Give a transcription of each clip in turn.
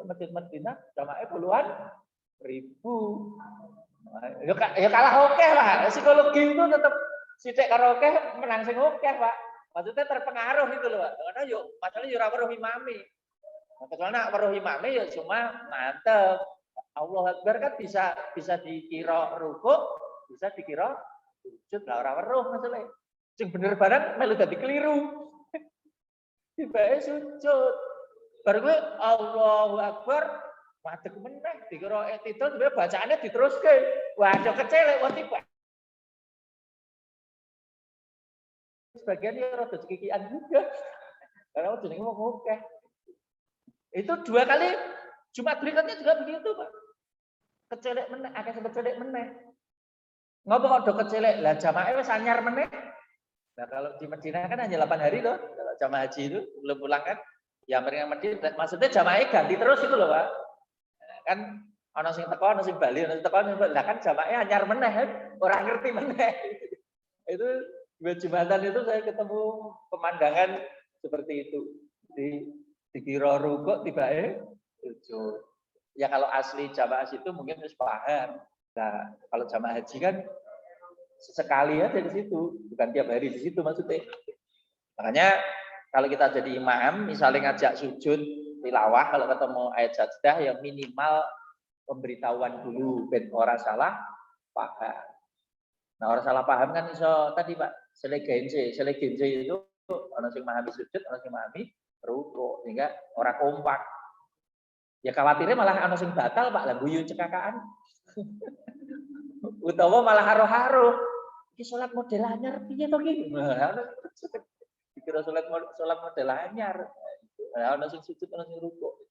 Masjid Madinah jamaahnya puluhan ribu. Ya kalah oke lah. Psikologi itu tetap sithik karo oke menang sing oke, Pak. Maksudnya terpengaruh itu loh, Pak. Karena yuk masalah yo ora weruh imami. Kecuali nak weruh imami ya cuma mantep. Allah Akbar kan bisa dikira rukuk, bisa dikira sujud lah ora weruh masalah. Sing bener barang melu dadi keliru. Tibae sujud. Bar kuwi Allahu Akbar, madeg meneh dikira etidal sebenarnya bacaannya diteruske. Wah, ada kecelek wah tiba. Sebagian ya rada cekikian juga. Karena jenenge wong akeh. Itu 2 kali Jumat berikutnya juga begitu, Pak. Kecelek meneh, akeh sing kecelek meneh. Ngopo kok do kecelek? Lah jamaah wis anyar meneh. Nah, kalau di Madinah kan hanya 8 hari loh. Kalau jamaah haji itu belum pulang kan. Ya mending Madinah, maksudnya jamaahnya ganti terus itu loh, Pak. Kan ana sing teko, ana sing bali, ana sing teko, lah kan jamaahnya anyar meneh, ora ngerti meneh. Itu 2 Jumatan itu saya ketemu pemandangan seperti itu. Dikira rukuk tibae sujud. Ya kalau asli jamaah situ mungkin harus paham. Nah, kalau jamaah haji kan sesekali aja di situ, bukan tiap hari di situ maksudnya. Makanya kalau kita jadi imam, misalnya ngajak sujud tilawah, kalau ketemu ayat sajdah yang minimal pemberitahuan dulu ben orang salah paham. Nah, orang salah paham kan iso tadi Pak, selegense itu orang sing memahami sujud, orang sing memahami rukuk, sehingga orang kompak. Ya khawatirnya malah ana sing batal Pak, lah guyu cekakaan. Utawa malah haro-haro. Iki salat model anyar piye to iki? Dikira salat model anyar. Ana sing sujud, ana sing rukuk.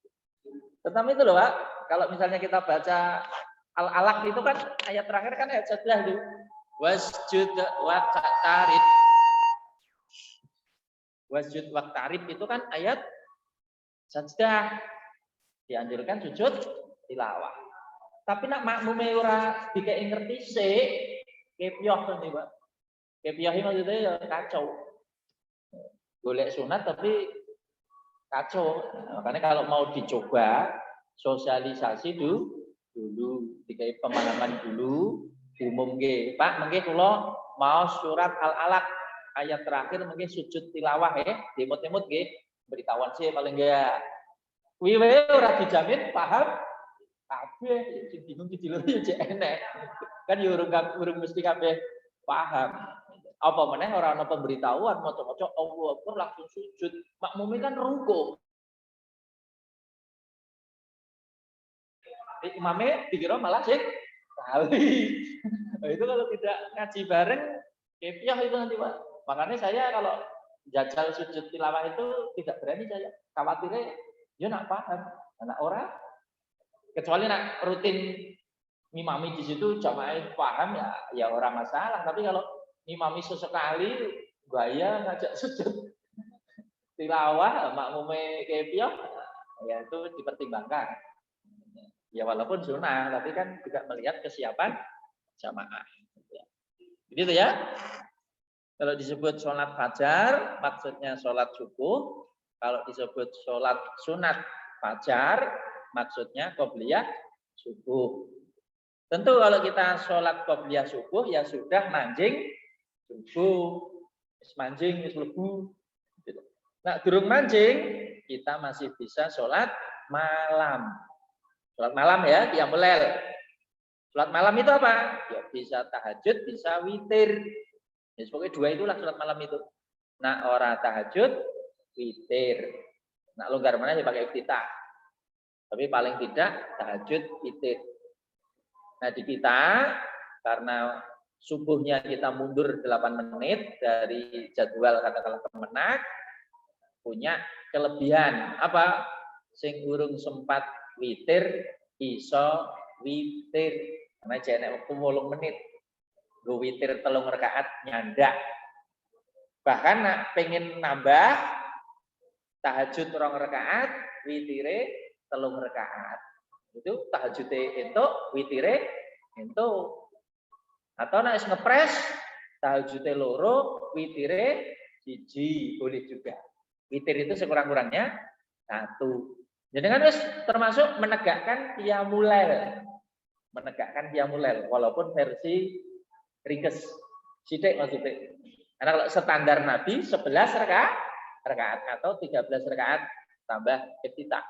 Tetapi itu loh Pak, kalau misalnya kita baca Al-Alaq itu kan ayat terakhir kan ayat sajdah itu. Wasjud waqtarib. Wasjud waqtarib itu kan ayat sajdah. Dianjurkan sujud tilawah. Tapi nak makmume ora dikek ngerti sik, kepyoh to Pak. Kepyoh maksudnya ya kacau. Golek sunat tapi kacau. Makanya kalau mau dicoba sosialisasi dulu dikai pemahaman dulu diumumke. Pak, mengke kula mau surat Al-Alaq ayat terakhir mungkin sujud tilawah ya, demot-demot nggih, beritahuan sih paling enggak. Kuwi wae ora dijamin paham kabeh, sing bingung didilu ya enek. Kan ya urung mesti kabeh paham. Apa meneh ora ana pemberitahuan maca-maca Allahu Akbar langsung sujud. Makmume kan rukuk. Imamnya dikira malah sih kali. Nah, itu kalau tidak ngaji bareng, kepiah itu nanti Pak. Makanya saya kalau jajal sujud tilawah itu tidak berani saya. Khawatirnya dia nak paham, anak orang. Kecuali nak rutin ngimami di situ jamaah paham ya orang masalah. Tapi kalau ngimami sesekali gaya ngajak sujud tilawah makmume kepiah, ya itu dipertimbangkan. Ya walaupun sunnah, tapi kan juga melihat kesiapan jamaah. Begitu ya. Kalau disebut sholat fajar, maksudnya sholat subuh. Kalau disebut sholat sunat fajar, maksudnya qobliyah subuh. Tentu kalau kita sholat qobliyah subuh, ya sudah manjing subuh. Manjing, lebu. Nah, durung manjing, kita masih bisa sholat malam. Sholat malam ya, qiyamul lail. Sholat malam itu apa? Ya bisa tahajud, bisa witir. Ya, pokoknya 2 itulah sholat malam itu. Nah, orang tahajud, witir. Nah, longgar mana ya pakai iftitah. Tapi paling tidak tahajud, witir. Nah, di kita karena subuhnya kita mundur 8 menit dari jadwal katakanlah kemenak, punya kelebihan apa? Sing urung sempat witir iso witir karena jane waktu 8 menit go witir 3 rakaat nyandak. Bahkan nak pengen nambah tahajud 2 rakaat witire 3 rakaat. Itu tahajude entuk witire entuk. Atau nak ngepres tahajude 2 witire 1 boleh juga. Witir itu sekurang-kurangnya 1. Jadi kan wis termasuk menegakkan qiyamul lail. Menegakkan qiyamul lail walaupun versi ringkes. Sithik maksudnya. Karena kalau standar Nabi 11 rakaat atau 13 rakaat tambah iftitah.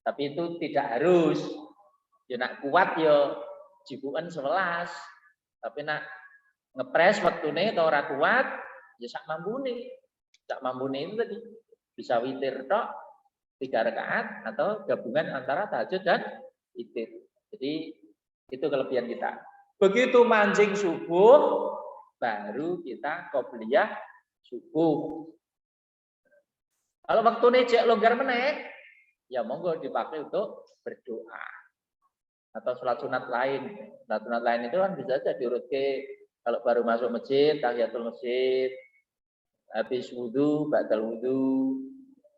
Tapi itu tidak harus. Ya nak kuat ya jibukan 11. Tapi nak ngepres waktune atau ora kuat ya sak mampune. Sak mampune itu tadi bisa witir tok 3 rakaat atau gabungan antara tahajud dan witir. Jadi itu kelebihan kita. Begitu mancing subuh baru kita qobliyah subuh. Kalau waktunya cek longgar meneh, ya monggo dipakai untuk berdoa atau sholat sunat lain. Sholat sunat lain itu kan bisa saja diurutke kalau baru masuk masjid, tahiyatul masjid, habis wudu, ba'dal wudu,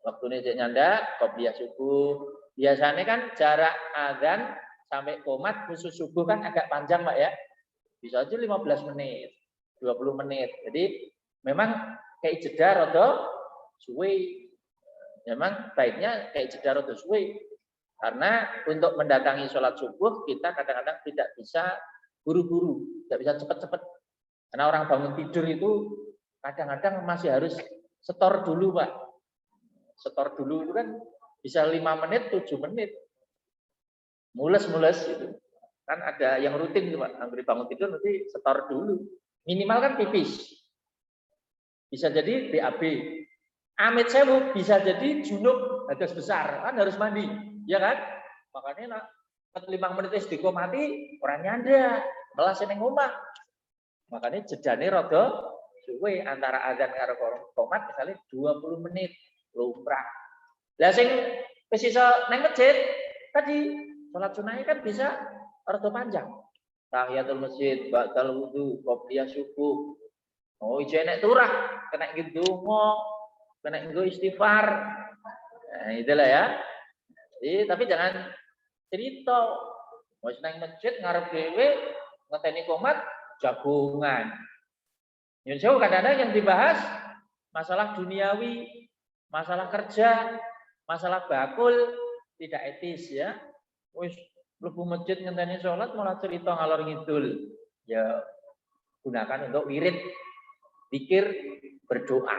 waktunya cek nyanda, qobliyah subuh. Biasanya kan jarak azan sampai qomat khusus subuh kan agak panjang, Pak ya. Bisa aja 15 menit, 20 menit. Jadi memang kayak jeda rada suwe. Memang baiknya kayak jeda rada suwe. Karena untuk mendatangi sholat subuh kita kadang-kadang tidak bisa buru-buru, tidak bisa cepat-cepat. Karena orang bangun tidur itu kadang-kadang masih harus setor dulu, Pak. Setor dulu itu kan bisa 5 menit, 7 menit. Mules-mules itu. Kan ada yang rutin gitu, Pak. Hampir bangun tidur nanti setor dulu. Minimal kan pipis. Bisa jadi BAB. Amit sewu bisa jadi junub hadas besar. Kan harus mandi. Ya kan? Makanya 5 menit SDK mati, orang nyanda. Malah seneng omah. Makanya jedane rada suwe antara azan karo qomat misalnya 20 menit lumrah. Lah sing wis iso nang masjid tadi sholat sunahnya kan bisa rada panjang. Tahiyatul masjid, ba'dal wudu, qobliyah subuh. Oh, ijo enek turah, kena ngidonga, kena nggo istighfar. Nah, itulah ya. Tapi jangan cerita. Wis nang masjid ngarep dhewe ngeteni qomat jagongan. Nyun sewu kadang-kadang yang dibahas masalah duniawi, masalah kerja, masalah bakul tidak etis ya. Wis mlebu masjid ngenteni sholat malah cerita ngalor ngidul. Ya gunakan untuk wirid, zikir, berdoa.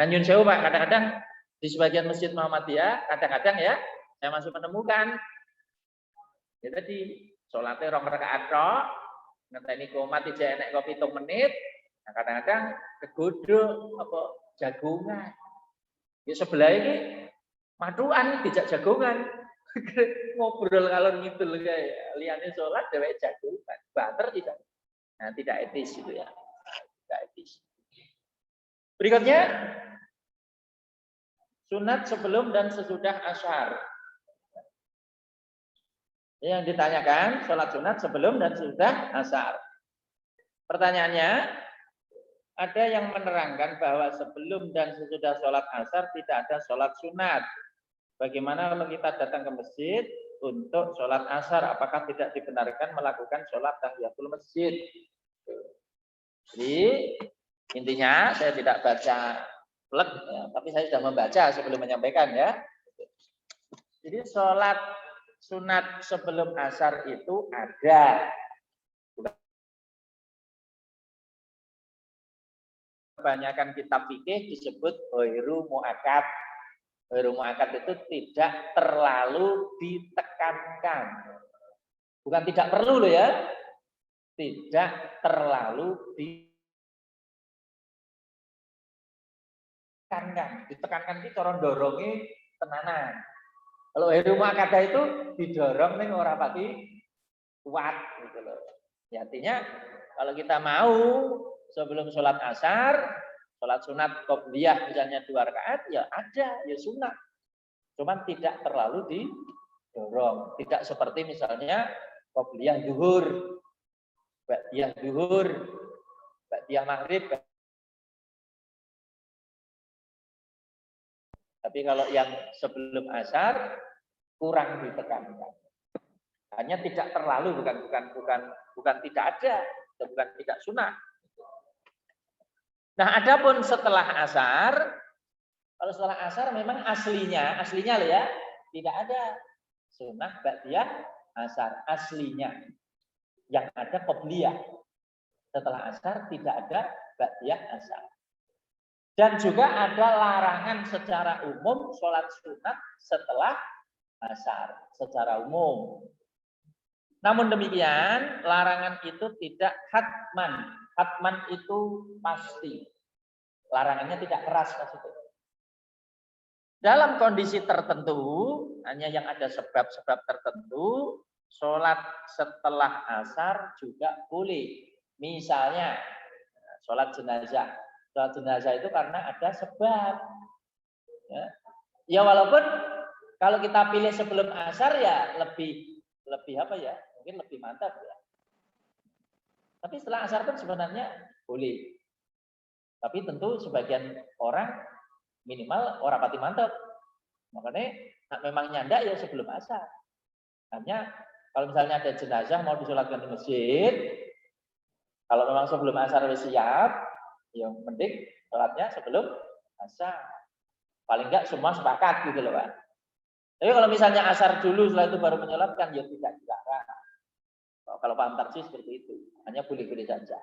Nyun sewu Pak, kadang-kadang di sebagian masjid Muhammadiyah kadang-kadang ya saya masih menemukan ya tadi sholatnya 2 rakaat tok, ngenteni qomat ijek enek kok 7 menit. Nah, kadang-kadang kegodho apa jagongan. Ya sebelah ini maduan dijak jagongan. Ngobrol kalau ngidul kayak liyane sholat dheweke jagongan. Banter tidak. Nah, tidak etis itu ya. Tidak etis. Berikutnya sunat sebelum dan sesudah asyar. Yang ditanyakan sholat sunat sebelum dan sesudah asyar. Pertanyaannya, ada yang menerangkan bahwa sebelum dan sesudah sholat asar tidak ada sholat sunat. Bagaimana kalau kita datang ke masjid untuk sholat asar? Apakah tidak dibenarkan melakukan sholat tahiyatul masjid? Jadi intinya saya tidak baca plek, ya, tapi saya sudah membaca sebelum menyampaikan ya. Jadi sholat sunat sebelum asar itu ada. Kebanyakan kitab fikih disebut ghairu muakkad. Ghairu muakkad itu tidak terlalu ditekankan. Bukan tidak perlu loh ya. Tidak terlalu ditekankan. Ditekankan itu cara dorongnya tenanan. Kalau ghairu muakkad itu didorong ning ora pati kuat gitu loh. Ya, artinya kalau kita mau sebelum sholat asar, sholat sunat qobliyah misalnya 2 rakaat, ya ada, ya sunat. Cuman tidak terlalu didorong. Tidak seperti misalnya qobliyah zuhur, ba'diyah zuhur, ba'diyah maghrib. Tapi kalau yang sebelum asar kurang ditekankan. Hanya tidak terlalu, bukan tidak ada, bukan tidak sunat. Nah, adapun setelah asar Kalau setelah asar memang aslinya loh ya, tidak ada sunnah ba'diyah asar aslinya. Yang ada qobliyah. Setelah asar tidak ada ba'diyah asar. Dan juga ada larangan secara umum sholat sunat setelah asar secara umum. Namun demikian, larangan itu tidak hatman. Hatman itu pasti. Larangannya tidak keras maksudnya. Dalam kondisi tertentu, hanya yang ada sebab-sebab tertentu, sholat setelah asar juga boleh. Misalnya, sholat jenazah. Sholat jenazah itu karena ada sebab. Ya walaupun kalau kita pilih sebelum asar ya lebih apa ya? Mungkin lebih mantap ya. Tapi setelah asar pun sebenarnya boleh. Tapi tentu sebagian orang minimal orang pati mantap. Makanya memang nyandak ya sebelum asar. Hanya kalau misalnya ada jenazah mau disolatkan di masjid, kalau memang sebelum asar sudah siap, yang penting sholatnya sebelum asar. Paling enggak semua sepakat gitu loh Pak. Tapi kalau misalnya asar dulu setelah itu baru menyolatkan, ya tidak dilarang. Kalau paham tarjih seperti itu, hanya boleh-boleh saja.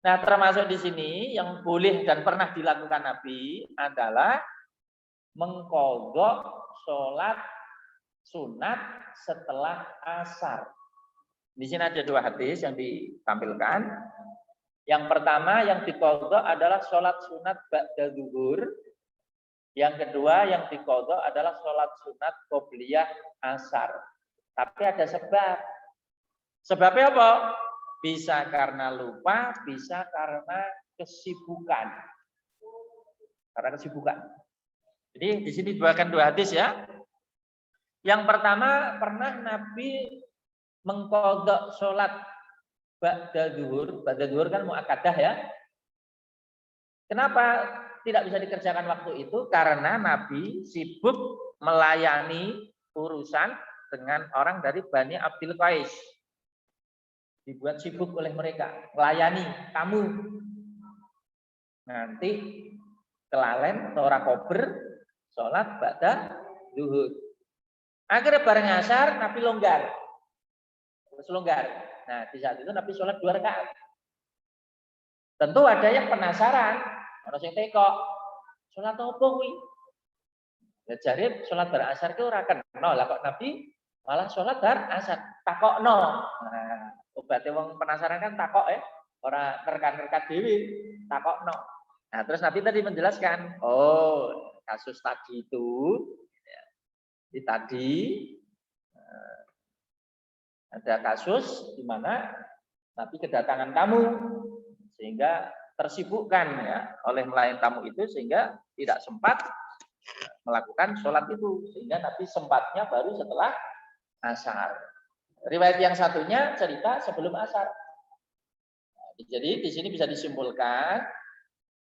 Nah, termasuk di sini yang boleh dan pernah dilakukan Nabi adalah mengqadha sholat sunat setelah asar. Di sini ada dua hadis yang ditampilkan. Yang pertama yang diqadha adalah sholat sunat ba'da zuhur. Yang kedua yang diqadha adalah sholat sunat qobliyah asar. Tapi ada sebab. Sebabnya apa? Bisa karena lupa, bisa karena kesibukan. Karena kesibukan. Jadi di sini dibawakan dua hadis ya. Yang pertama pernah Nabi mengqadha sholat ba'da zuhur. Ba'da zuhur kan muakkadah ya. Kenapa tidak bisa dikerjakan waktu itu? Karena Nabi sibuk melayani urusan dengan orang dari Bani Abdul Qais. Dibuat sibuk oleh mereka, melayani tamu. Nanti kelalen ora kober sholat ba'da zuhur. Akhirnya bareng asar Nabi longgar. Terus longgar. Nah, di saat itu Nabi sholat 2 rakaat. Tentu ada yang penasaran, orang sing teko, sholat apa kuwi? Ya jare sholat bar asar ki ora kena lah kok Nabi malah sholat bar asar. Takokno. Nah, obate wong penasaran kan takok ya. Ora nerka-nerka dhewe, takokno. Nah, terus Nabi tadi menjelaskan, oh, kasus tadi itu ya, tadi ada kasus di mana Nabi kedatangan tamu sehingga tersibukkan ya oleh melayani tamu itu sehingga tidak sempat melakukan sholat itu sehingga Nabi sempatnya baru setelah asar. Riwayat yang satunya cerita sebelum asar. Jadi di sini bisa disimpulkan,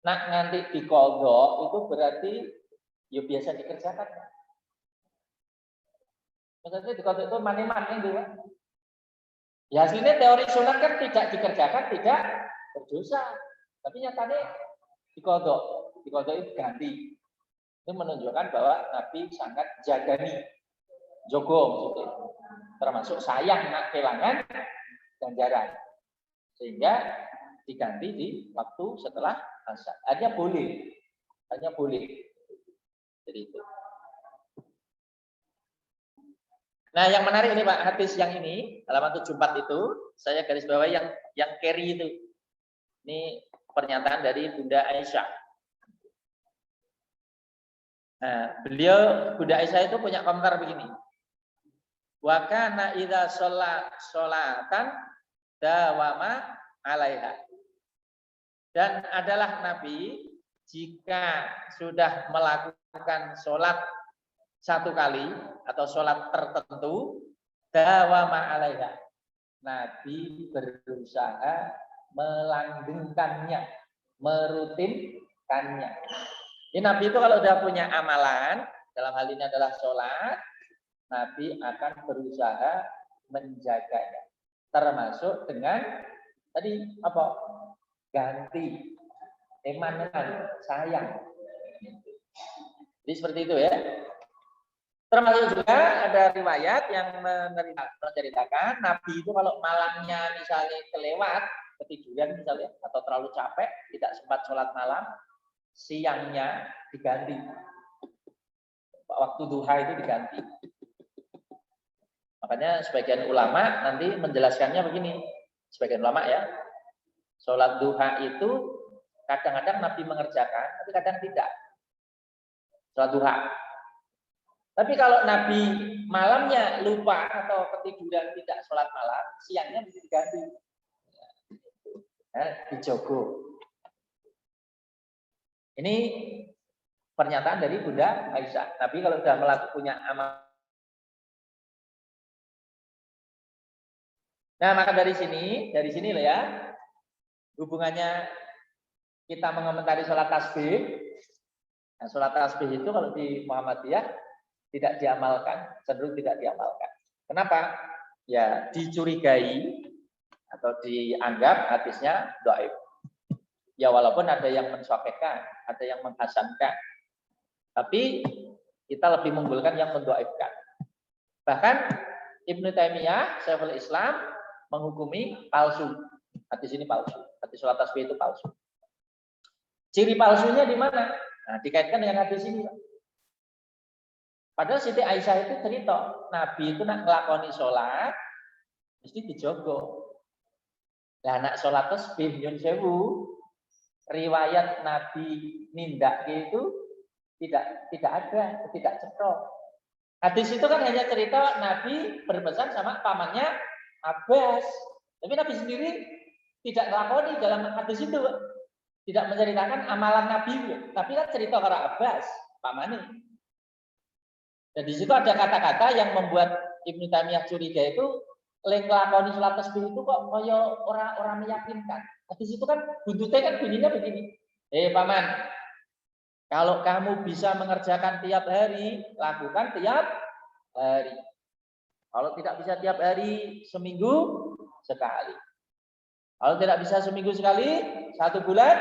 nak nganti diqadha itu berarti ya biasa dikerjakan. Maksudnya diqadha itu mani-mani gitu. Ya hasilnya teori sunat kan tidak dikerjakan tidak berdosa. Tapi nyatanya diqadha itu ganti. Itu menunjukkan bahwa Nabi sangat jagani, jogo maksudnya. Termasuk sayang nak kelangan ganjaran. Sehingga diganti di waktu setelah asar. Hanya boleh. Jadi itu. Nah, yang menarik ini Pak, hadis yang ini, halaman 74 itu, saya garis bawahi yang carry itu. Ini pernyataan dari Bunda Aisyah. Nah, Bunda Aisyah itu punya komentar begini. Wa kana idza sholatan dawama alaiha. Dan adalah Nabi jika sudah melakukan sholat satu kali atau sholat tertentu dawama alaiha. Nabi berusaha melanggengkannya, merutinkannya. Ini Nabi itu kalau sudah punya amalan, dalam hal ini adalah sholat, Nabi akan berusaha menjaganya. Termasuk dengan tadi apa? Ganti emanan, sayang. Jadi seperti itu ya. Termasuk juga ada riwayat yang menceritakan Nabi itu kalau malamnya misalnya kelewat, ketiduran misalnya, atau terlalu capek, tidak sempat sholat malam, siangnya diganti. Waktu duha itu diganti. Makanya sebagian ulama nanti menjelaskannya begini. Sebagian ulama ya, sholat duha itu kadang-kadang Nabi mengerjakan, tapi kadang tidak. Sholat duha. Tapi kalau Nabi malamnya lupa atau ketiduran tidak sholat malam, siangnya bisa diganti. Dijogo. Ini pernyataan dari Bunda Aisyah. Nabi kalau sudah punya amal. Nah, maka dari sini loh ya, hubungannya kita mengomentari sholat tasbih. Nah, sholat tasbih itu kalau di Muhammadiyah tidak diamalkan, cenderung tidak diamalkan. Kenapa? Ya dicurigai atau dianggap hadisnya dhaif. Ya walaupun ada yang mensahihkan, ada yang menghasankan. Tapi kita lebih mengunggulkan yang mendhaifkan. Bahkan Ibnu Taimiyah, Syekhul Islam menghukumi palsu. Hadis ini palsu. Hadis sholat tasbih itu palsu. Ciri palsunya di mana? Nah, dikaitkan dengan hadis ini. Padahal Siti Aisyah itu cerita, Nabi itu nak ngelakoni sholat, mesti dijogo. Nah, nak sholat tasbih nyun sewu, riwayat Nabi nindak itu tidak ada, tidak cetok. Hadis itu kan hanya cerita Nabi berpesan sama pamannya Abbas. Tapi Nabi sendiri tidak ngelakoni dalam hadis itu. Tidak menceritakan amalan Nabi, tapi kan cerita karena Abbas, pamannya. Dan di situ ada kata-kata yang membuat Ibnu Taimiyah curiga itu, leng lakoni sholat tasbih itu kok kaya orang meyakinkan. Di situ kan buntutnya kan bunyinya begini. Paman, kalau kamu bisa mengerjakan tiap hari, lakukan tiap hari. Kalau tidak bisa tiap hari, seminggu sekali. Kalau tidak bisa seminggu sekali, 1 bulan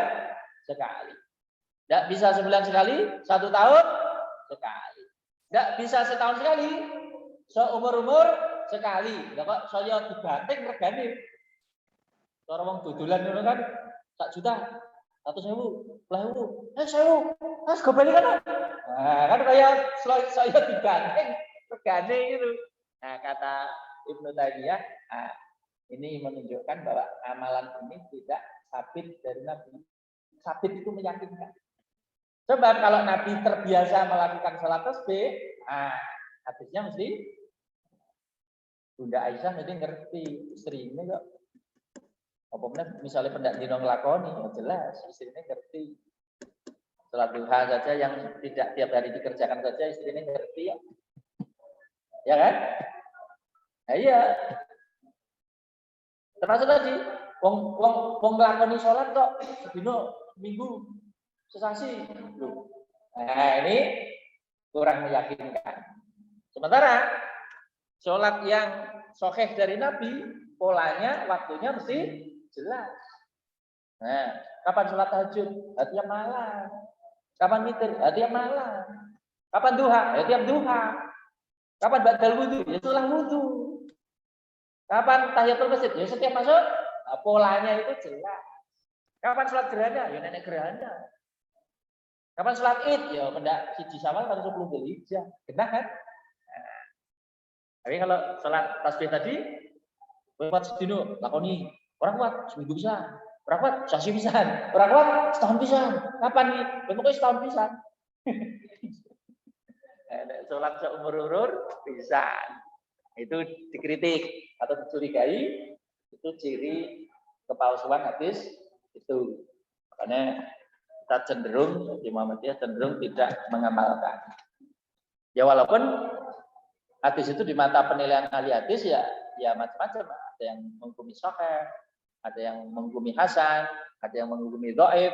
sekali. Tidak bisa sebulan sekali, 1 tahun sekali. Tidak bisa setahun sekali, seumur-umur sekali. Lah kok saya dibanting regane. Cara wong dodolan ngono kan 1 juta, 100.000, 10.000, 1.000. Mas go balik kan. Nah, kan kayak saya dibanting regane gitu. Nah, kata Ibnu Taimiyah, ini menunjukkan bahwa amalan ini tidak sabit dari Nabi. Sabit itu meyakinkan. Coba kalau Nabi terbiasa melakukan sholat tasbih, hadisnya mesti Bunda Aisyah mesti ngerti istri ini kok. Apa misalnya pendak dino nglakoni, jelas istrinya ngerti. Sholat duha saja yang tidak tiap hari dikerjakan saja istrinya ngerti ya. Ya kan? Nah, iya. Termasuk tadi, wong nglakoni sholat kok sedino minggu sesasi. Nah, ini kurang meyakinkan. Sementara sholat yang sahih dari Nabi, polanya, waktunya mesti jelas. Nah, kapan sholat tahajud? Tiap malam. Kapan witir? Tiap malam. Kapan duha? Tiap duha. Kapan ba'dal wudu? Ya setelah wudu. Kapan tahiyatul masjid? Ya setiap masuk. Polanya itu jelas. Kapan sholat gerhana? Ya nenek gerhana. Kapan sholat Id? Ya pendak siji Syawal kan 10 Dzulhijjah. Genah kan? Nah, tapi kalau sholat tasbih tadi, kuat sedino lakoni. Orang kuat seminggu bisa. Orang kuat sasi pisan. Orang kuat setahun pisan. Kapan nih? Pokoknya setahun pisan. Sholat seumur-umur pisan. Itu dikritik atau dicurigai. Itu ciri kepalsuan hadis itu. Makanya kita cenderung di Muhammadiyah cenderung tidak mengamalkan. Ya walaupun hadis itu di mata penilaian ahli hadis ya macam-macam. Ada yang menghukumi sahih, ada yang menghukumi hasan, ada yang menghukumi dhaif,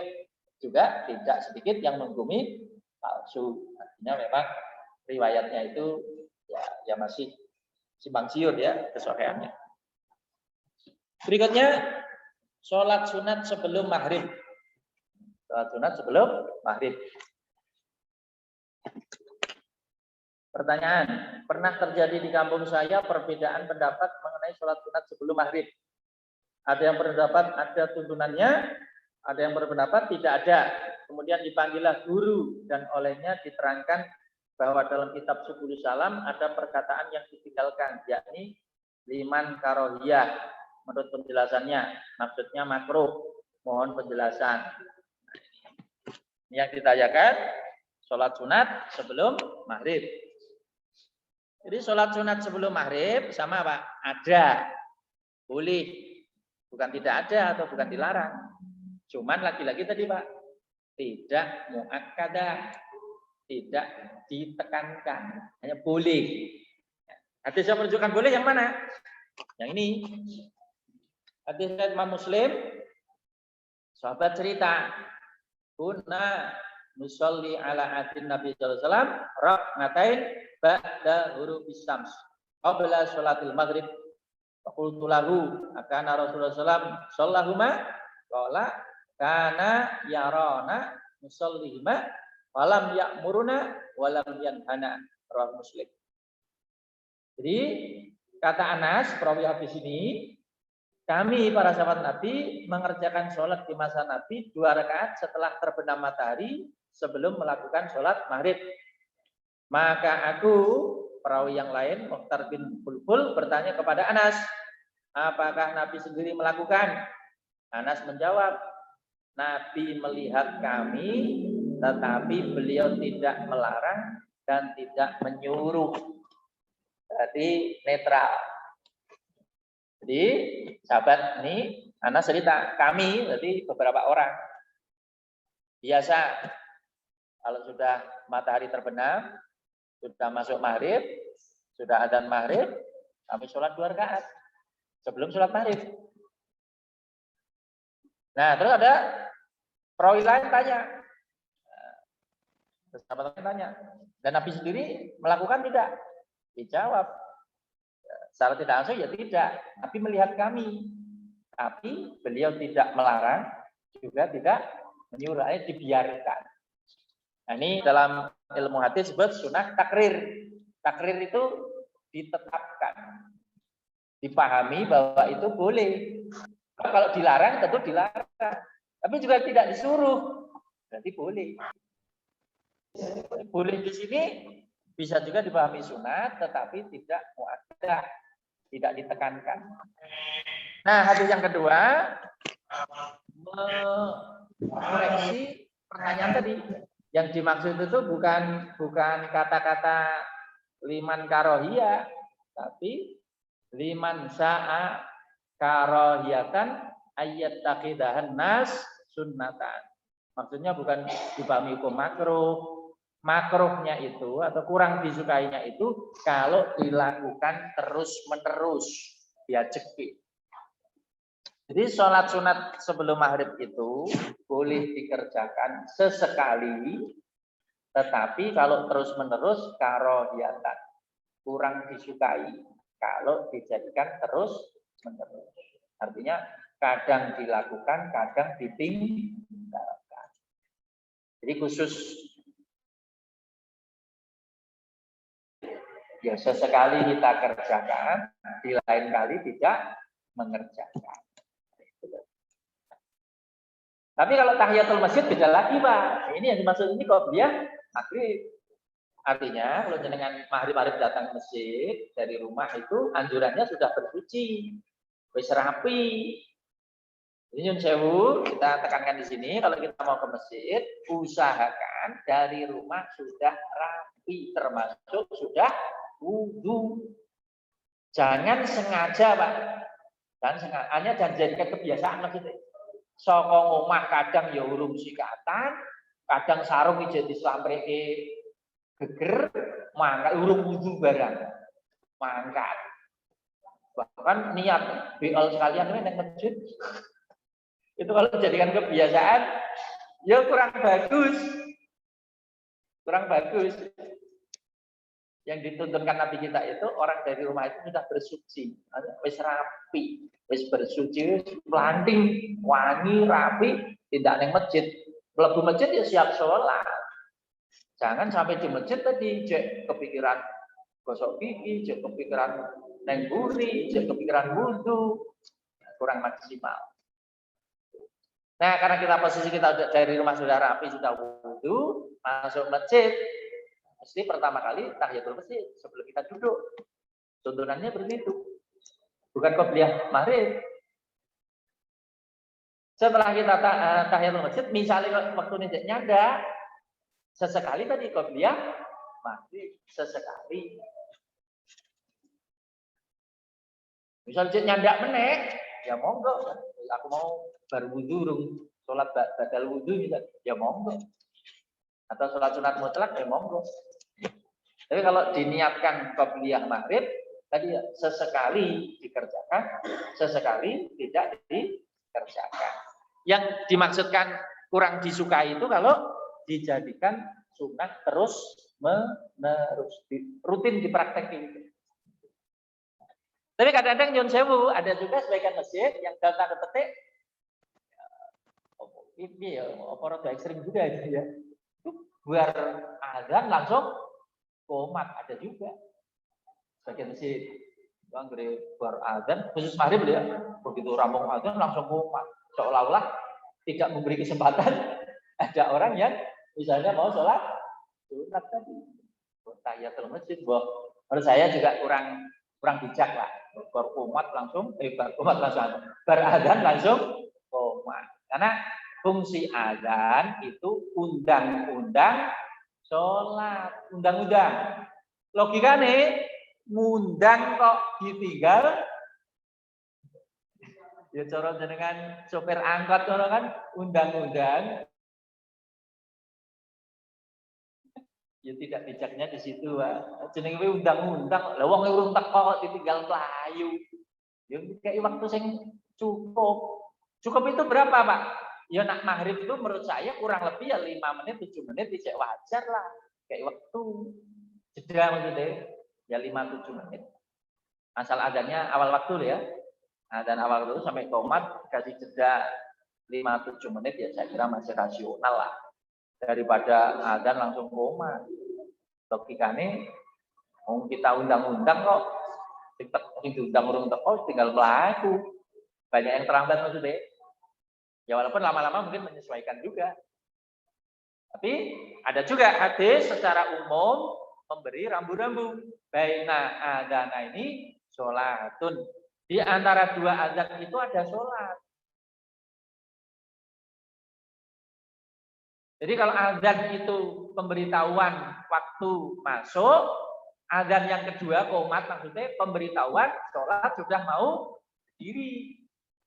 juga tidak sedikit yang menghukumi palsu. Artinya memang riwayatnya itu ya masih simpang siur ya kesahihannya. Berikutnya sholat sunat sebelum maghrib. Sholat sunat sebelum maghrib. Pertanyaan, pernah terjadi di kampung saya perbedaan pendapat mengenai sholat sunat sebelum maghrib. Ada yang berpendapat ada tuntunannya, ada yang berpendapat tidak ada. Kemudian dipanggillah guru dan olehnya diterangkan bahwa dalam kitab Subul Salam ada perkataan yang ditinggalkan, yakni liman karohiyah. Menurut penjelasannya, maksudnya makruh. Mohon penjelasan. Yang ditanyakan, sholat sunat sebelum maghrib. Jadi sholat sunat sebelum maghrib sama apa? Ada, boleh, bukan tidak ada atau bukan dilarang. Cuman lagi-lagi tadi Pak, tidak muakkadah, tidak ditekankan, hanya boleh. Hadis yang menunjukkan boleh yang mana? Yang ini. Hadis Imam Muslim, sahabat cerita, kunna nusolli ala atin Nabi sallallahu alaihi wasallam rak'atain ba'da hurufis syams qabla sholatil maghrib. Faqultu lahu akana Rasulullah sallallahu shallahuma qala kana yarana nusallihima walam ya'muruna walam yanhana. Rawahu Muslim. Jadi kata Anas perawi hadis ini, kami para sahabat Nabi mengerjakan sholat di masa Nabi 2 rakaat setelah terbenam matahari sebelum melakukan sholat maghrib. Maka aku, perawi yang lain, Mukhtar bin Bulbul, bertanya kepada Anas, apakah Nabi sendiri melakukan? Anas menjawab, Nabi melihat kami, tetapi beliau tidak melarang dan tidak menyuruh. Berarti netral. Jadi sahabat ini, Anas cerita, kami, berarti beberapa orang. Biasa, kalau sudah matahari terbenam, sudah masuk maghrib, sudah adzan maghrib, kami sholat 2 rakaat sebelum sholat maghrib. Nah, terus ada perawi lain tanya, sahabat lain tanya, dan Nabi sendiri melakukan tidak? Dijawab, secara tidak langsung ya tidak, tapi melihat kami, tapi beliau tidak melarang, juga tidak menyuruh, dibiarkan. Nah, ini dalam ilmu hadis disebut sunnah takrir. Takrir itu ditetapkan, dipahami bahwa itu boleh. Kalau dilarang tentu dilarang, tapi juga tidak disuruh, berarti boleh. Boleh di sini bisa juga dipahami sunat, tetapi tidak muakkadah, tidak ditekankan. Nah, hadis yang kedua mengoreksi pertanyaan tadi. Yang dimaksud itu bukan kata-kata liman karohiyah, tapi liman sa'a karohiyatan ayat taqidahan nas sunnatan. Maksudnya bukan dipahami hukum makruh. Makruhnya itu atau kurang disukainya itu kalau dilakukan terus-menerus, diajeki. Jadi sholat sunat sebelum maghrib itu boleh dikerjakan sesekali, tetapi kalau terus-menerus karohiyatan, kurang disukai kalau dijadikan terus-menerus. Artinya kadang dilakukan, kadang ditinggalkan. Jadi khusus ya sesekali kita kerjakan, di lain kali tidak mengerjakan. Tapi kalau tahiyatul masjid beda lagi Pak. Ini yang dimaksud ini qobliyah maghrib. Artinya kalau jenengan maghrib datang ke masjid dari rumah itu anjurannya sudah bersuci, wis rapi. Jadi nyun sewu, kita tekankan di sini kalau kita mau ke masjid, usahakan dari rumah sudah rapi, termasuk sudah wudu. Jangan sengaja Pak. Hanya jangan jadikan kebiasaan maksudnya. Saka omah kadang ya urung sikatan, kadang sarung ijek dislampreke geger, mangkat urung wudu barang. Mangkat. Bahkan niat BL sekalian nang masjid. Itu kalau dijadikan kebiasaan ya kurang bagus. Kurang bagus. Yang dituntunkan Nabi kita itu orang dari rumah itu sudah bersuci, wis rapi, wis bersuci, wis planting, wangi, rapi, tidak neng masjid. Mlebu masjid ya siap sholat. Jangan sampai di masjid tadi cek kepikiran gosok gigi, cek kepikiran nengguri, cek kepikiran wudhu, kurang maksimal. Nah, karena posisi kita dari rumah sudah rapi, sudah wudhu, masuk masjid, mesti pertama kali tahiyatul masjid sebelum kita duduk. Tuntunannya begitu. Bukan qobliyah maghrib. Setelah kita tahiyatul masjid, misalnya waktu ini nyanda, sesekali tadi qobliyah maghrib, sesekali. Misal nyanda meneh, ya monggo. Aku mau baru wudhu, sholat badal wudhu, ya monggo. Atau sholat sunat mutlak, ya monggo. Tapi kalau diniatkan qobliyah maghrib, tadi ya, sesekali dikerjakan, sesekali tidak dikerjakan. Yang dimaksudkan kurang disukai itu kalau dijadikan sunat terus menerus, rutin dipraktekin. Tapi kadang-kadang nyun sewu, ada juga sebagian masjid yang dalam petik ini ya, apa ekstrim juga itu ya. Buat azan langsung komat, ada juga. Sebagian masjid yang dari buat azan khusus maghrib ya, begitu rampung azan langsung komat. Seolah-olah tidak memberi kesempatan ada orang yang misalnya mau sholat sunat tadi. Tahiyatul masjid, menurut saya juga kurang bijak lah. Berkomat langsung, berazan langsung komat. Karena fungsi azan itu undang-undang sholat, undang-undang. Logikanya ngundang kok ditinggal. Ya cara jenengan sopir angkot kan undang-undang. Ya tidak bijaknya di situ, Pak. Jenenge undang-undang, lah wong urung teko kok ditinggal mlayu. Ya kayak waktu sing cukup. Cukup itu berapa, Pak? Ya nak maghrib itu menurut saya kurang lebih ya 5 menit, 7 menit tidak wajar lah. Kayak waktu jeda maksudnya ya 5-7 menit. Asal adanya awal waktu ya. Dan awal waktu sampai komat kasih jeda 5-7 menit ya saya kira masih rasional lah. Daripada adzan langsung koma. Logikane kita undang-undang kok sing diundang urung teko tinggal mlaku. Banyak yang terlambat maksudnya. Ya walaupun lama-lama mungkin menyesuaikan juga. Tapi ada juga hadis secara umum memberi rambu-rambu. Baina adzana ini sholatun. Di antara dua adzan itu ada sholat. Jadi kalau adzan itu pemberitahuan waktu masuk, adzan yang kedua qomat maksudnya pemberitahuan sholat sudah mau berdiri.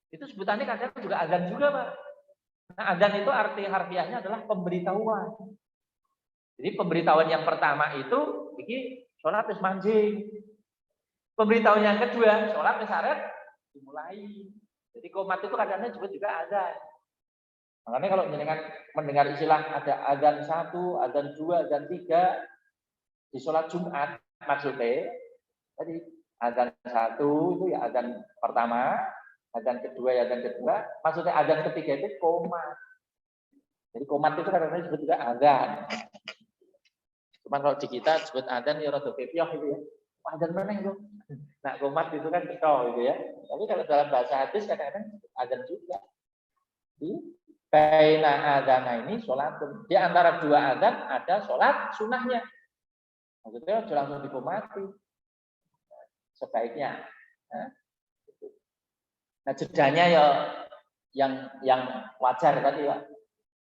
Itu sebutannya kadang juga adzan juga, Pak. Nah, adzan itu arti harfiahnya adalah pemberitahuan. Jadi pemberitahuan yang pertama itu iki sholat wis manjing. Pemberitahuan yang kedua, sholat wis arep dimulai. Jadi qomat itu kadang-kadang disebut juga adzan. Makanya kalau jenengan mendengar istilah ada adzan 1, adzan 2, adzan 3 di sholat Jumat, maksudnya tadi adzan 1 itu ya adzan pertama, adzan kedua ya adzan kedua, maksudnya adzan ketiga itu qomat. Jadi qomat itu kadang-kadang disebut juga adzan. Cuman kalau di kita disebut adzan ya rada kepiah gitu ya. Adzan mana itu? Nah, qomat itu kan betul gitu ya. Tapi kalau dalam bahasa hadis kadang-kadang adzan juga. Baina adzana ini sholatun. Di antara dua adzan ada sholat sunnahnya. Maksudnya sudah langsung dikomati. Sebaiknya. Nah, jedanya ya yang wajar tadi ya.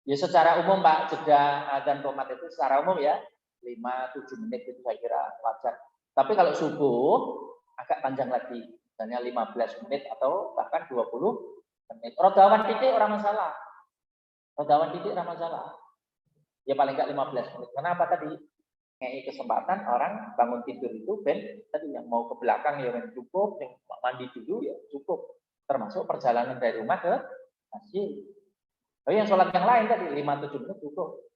Ya secara umum Pak, jeda adzan qomat itu secara umum ya 5-7 menit itu saya kira wajar. Tapi kalau subuh agak panjang lagi. Misalnya 15 menit atau bahkan 20 menit. Rodawan titik orang masalah. Rodawan titik orang masalah. Ya paling enggak 15 menit. Kenapa tadi? Ngei kesempatan orang bangun tidur itu tadi yang mau ke belakang ya cukup, yang mandi dulu ya cukup. Termasuk perjalanan dari rumah ke masjid. Oh yang sholat yang lain tadi 5-7 menit cukup.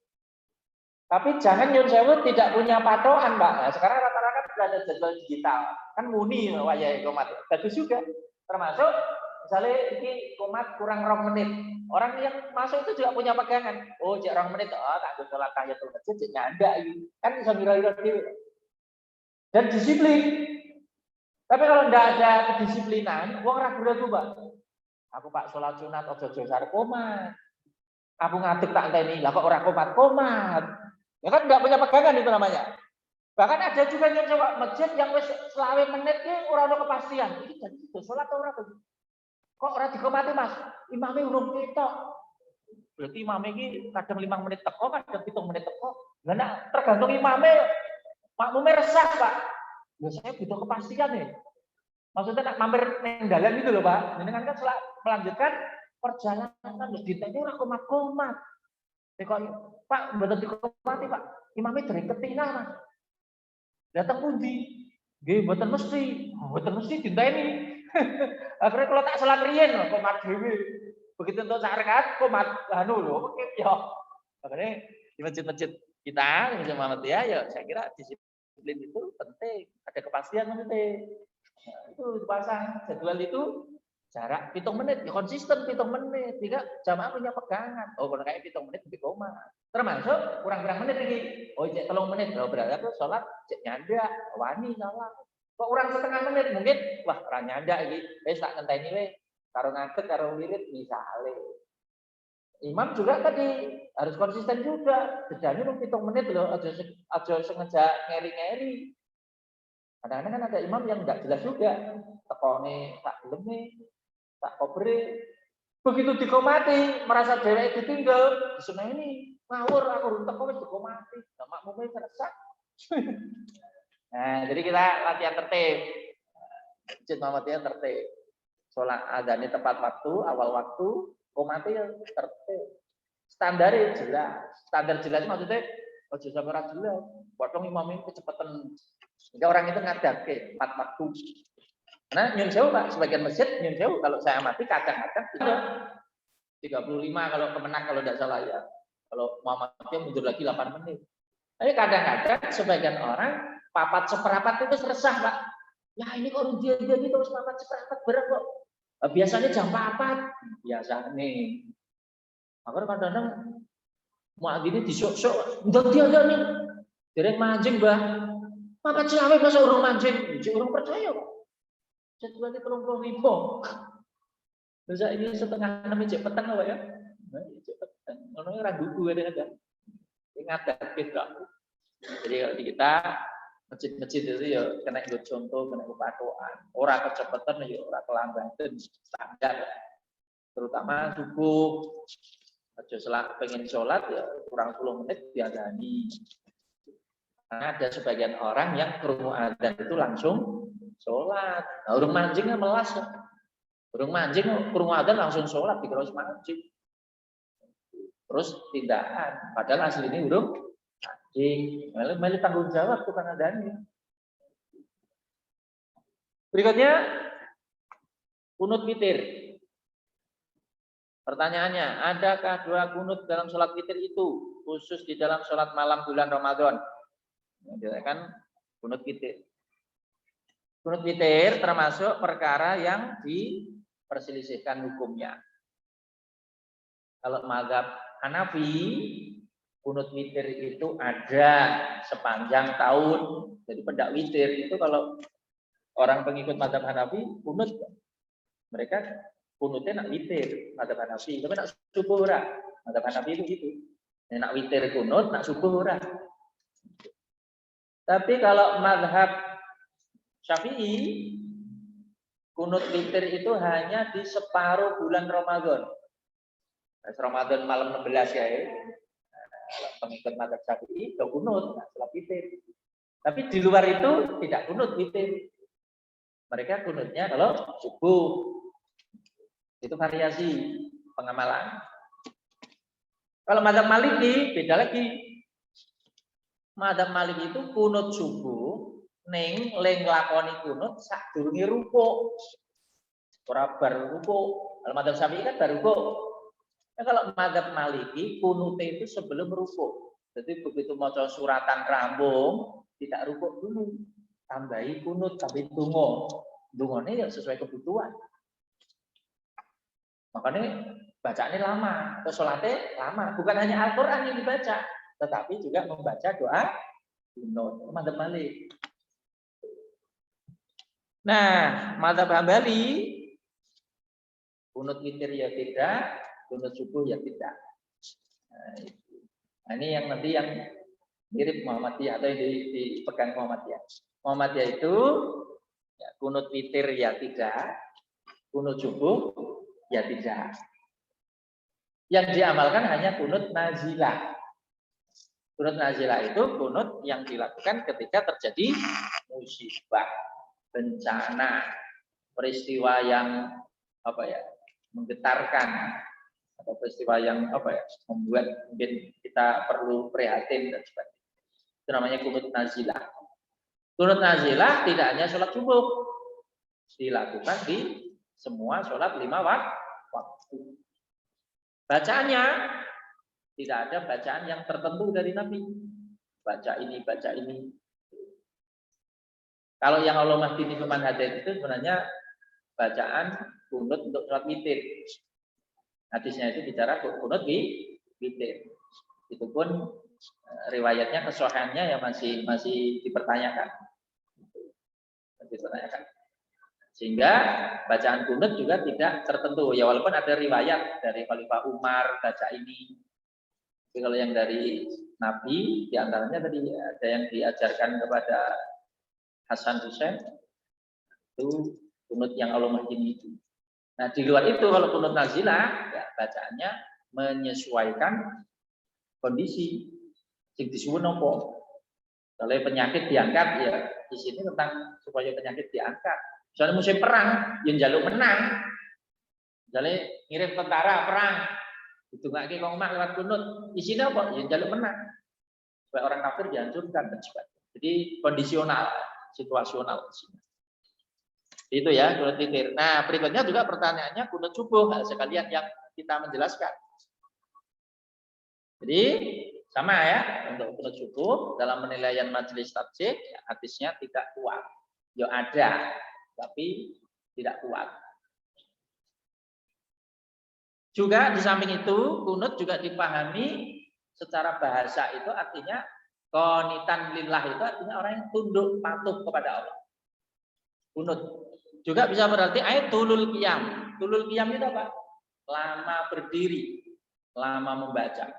Tapi jangan nyun sewu tidak punya patokan, Mbak. Nah, sekarang rata-rata sudah ada jadwal digital. Kan muni wayahe qomat. Bagus juga. Termasuk misalnya ini komat kurang 2 menit. Orang yang masuk itu juga punya pegangan. Oh, cek 2 menit, tak ada sholat tahiyatul masjid, cek nyanda ini. Kan bisa mira-mira dulu. Dan disiplin. Tapi kalau tidak ada kedisiplinan, wong ragu-ragu, Pak. Aku Pak sholat sunat ojo-ojo sar komat. Aku ngadeg tak enteni, lah kok ora komat. Ya kan enggak punya pegangan itu namanya. Bahkan ada juga yang coba masjid yang wis 20 menit ki ora ono kepastian. Iki jadi sholat ora to? Kok ora dikomati, Mas? Imame urung ketok. Berarti imame iki kadang 5 menit teko, kadang 7 menit teko. Lah nek tergantung imame, makmume resah, Pak. Ya saya butuh kepastian nih. Maksudnya nak mampir neng dalan gitu loh, Pak. Ini kan melanjutkan perjalanan terus ditanya ora komat-komat. Kok Pak mboten dikomati, Pak. Imame dari ketina, Mas. Datang pundi? Nggih, mboten mesti dinteni. Akhirnya kalau tak salah riyen komat dhewe. Begitu untuk sak rakaat komat anu lho, ya. Makanya di masjid-masjid kita, di Masjid Muhammadiyah ya saya kira disiplin itu penting, ada kepastian penting. Nah, itu dipasang jadwal itu jarak 7 menit, ya konsisten 7 menit, tidak jamaah punya pegangan. Oh, kalau kayak 7 menit lebih koma. Termasuk kurang-kurang menit lagi. Oh, cek 3 menit, kalau berarti aku sholat cek nyanda, wani salah. Kok kurang setengah menit mungkin, wah ora nyanda iki, wis tak ngenteni we, karo ngadeg karo wirid misale. Imam juga tadi harus konsisten juga. Bedanya 7 menit loh, aja sengaja ngeri-ngeri. Kadang-kadang kan ada imam yang enggak jelas juga. Tekone tak geleme, tak kobre. Begitu dikomati, merasa dheweke ditinggal, diseneni, ngawur aku urung teko wis dikomati. Lah makmume keresak. Nah, jadi kita latihan tertib. Masjid Muhammadiyah tertib. Sholat adzannya tepat waktu, awal waktu, komati tertib. Standarnya jelas. Standar jelas maksudnya ojo sampe ora jelas. Potong imam ini kecepatan. Sehingga orang itu ngadake tepat waktu. Nah, nyun sewu Pak, sebagian masjid nyun sewu kalau saya amati kadang-kadang ada 35 kalau kemenak kalau tidak salah ya. Kalau Muhammadiyah mundur lagi 8 menit. Tapi kadang-kadang sebagian orang papat seperapat itu resah, Pak. Ya ini kok dia terus papat seperapat bareng kok. Biasanya jam 4. Biasa nih. Akhirnya kadang-kadang muadzin disok-sok. Ndak dia nih. Dereng mancing, Mbah. Papat selawe masa urung mancing. Urung percaya kok. Jadwalnya 35. Terus ini setengah 6 jam petang apa ya? Ono ora dudu kadang-kadang. Ingat kita. Jadi kalau di kita masjid-masjid itu ya kena ikut contoh, kena kepatuhan. Orang kecepatan ya orang kelambatan standar. Terutama subuh. Aja pengen sholat ya kurang 10 menit diadani. Karena ada sebagian orang yang krungu adzan itu langsung sholat. Nah, urung mancing melas. Urung mancing krungu adzan langsung sholat dikira mancing. Terus tindakan. Padahal asli ini urung mancing. Meli tanggung jawab bukan adanya. Berikutnya kunut witir. Pertanyaannya, adakah doa kunut dalam sholat witir itu khusus di dalam sholat malam bulan Ramadan? Kan kunut witir. Kunut witir termasuk perkara yang diperselisihkan hukumnya. Kalau mazhab Hanafi, kunut witir itu ada sepanjang tahun. Jadi pendak witir itu kalau orang pengikut mazhab Hanafi, kunut mereka kunutnya nak witir, mazhab Hanafi. Tapi nak subuh ora. Mazhab Hanafi itu gitu. Nak witir kunut, nak subuh ora. Tapi kalau mazhab Syafi'i, kunut witir itu hanya di separuh bulan Ramadan. Ramadan malam 16 ya. Pengikut mazhab Syafi'i itu kunut, sholat witir. Tapi di luar itu tidak kunut witir. Mereka kunutnya kalau subuh. Itu variasi pengamalan. Kalau mazhab Maliki beda lagi. Mazhab Maliki itu kunut subuh ning leng lakoni kunut sadurunge rukuk. Ora bar rukuk. Kalau mazhab Syafi'i kan bar rukuk. Nah, kalau mazhab Maliki kunutnya itu sebelum rukuk. Jadi begitu maca suratan rambung tidak rukuk dulu. Tambahi kunut, tambahi donga. Dongane ya sesuai kebutuhan. Makanya bacaannya lama, atau sholatnya lama. Bukan hanya Al-Quran yang dibaca, tetapi juga membaca doa kunut. Madzhab Malik. Nah, madzhab Hambali kunut witir ya tidak, kunut subuh ya tidak. Nah, ini yang nanti yang mirip Muhammadiyah atau yang dipegang Muhammadiyah. Muhammadiyah itu ya, kunut witir ya tidak, kunut subuh ya tidak. Yang diamalkan hanya kunut nazilah. Kunut nazilah itu kunut yang dilakukan ketika terjadi musibah, bencana, peristiwa yang menggetarkan, atau peristiwa yang membuat mungkin kita perlu prihatin dan sebagainya. Itu namanya kunut nazilah. Kunut nazilah tidak hanya sholat subuh, dilakukan di semua sholat 5 waktu. Bacaannya tidak ada bacaan yang tertentu dari Nabi. Baca ini, baca ini. Kalau yang Allah Mahdini Faman Hadait itu sebenarnya bacaan kunut untuk sholat witir. Hadisnya itu bicara kunut witir. Itu pun riwayatnya, kesohihannya ya masih dipertanyakan. Sehingga bacaan kunut juga tidak tertentu. Ya walaupun ada riwayat dari Khalifah Umar baca ini. Tapi kalau yang dari Nabi, diantaranya tadi ada yang diajarkan kepada Hasan Husain, itu kunut yang Allah Mahdini itu. Nah di luar itu kalau kunut nazilah, ya bacaannya menyesuaikan kondisi. Sing disuwun apa? Kalau penyakit diangkat, ya di sini tentang supaya penyakit diangkat. Soalnya musim perang, yang jaluk menang. Misalnya ngirim tentara perang, itu nggak kayak ngomong lewat kunut. Isinya apa? Yang jaluk menang. Supaya orang kafir dihancurkan dan sebagainya. Jadi kondisional, situasional. Itu ya kunut witir. Nah berikutnya juga pertanyaannya kunut subuh. Sekalian yang kita menjelaskan. Jadi sama ya untuk kunut subuh dalam penilaian majelis tarjih ya, hadisnya tidak kuat. Ya ada, tapi tidak kuat. Juga di samping itu kunut juga dipahami secara bahasa itu artinya qanitan lillah itu artinya orang yang tunduk patuh kepada Allah. Kunut juga bisa berarti ayat tulul qiyam. Tulul qiyam itu apa? Lama berdiri, lama membaca.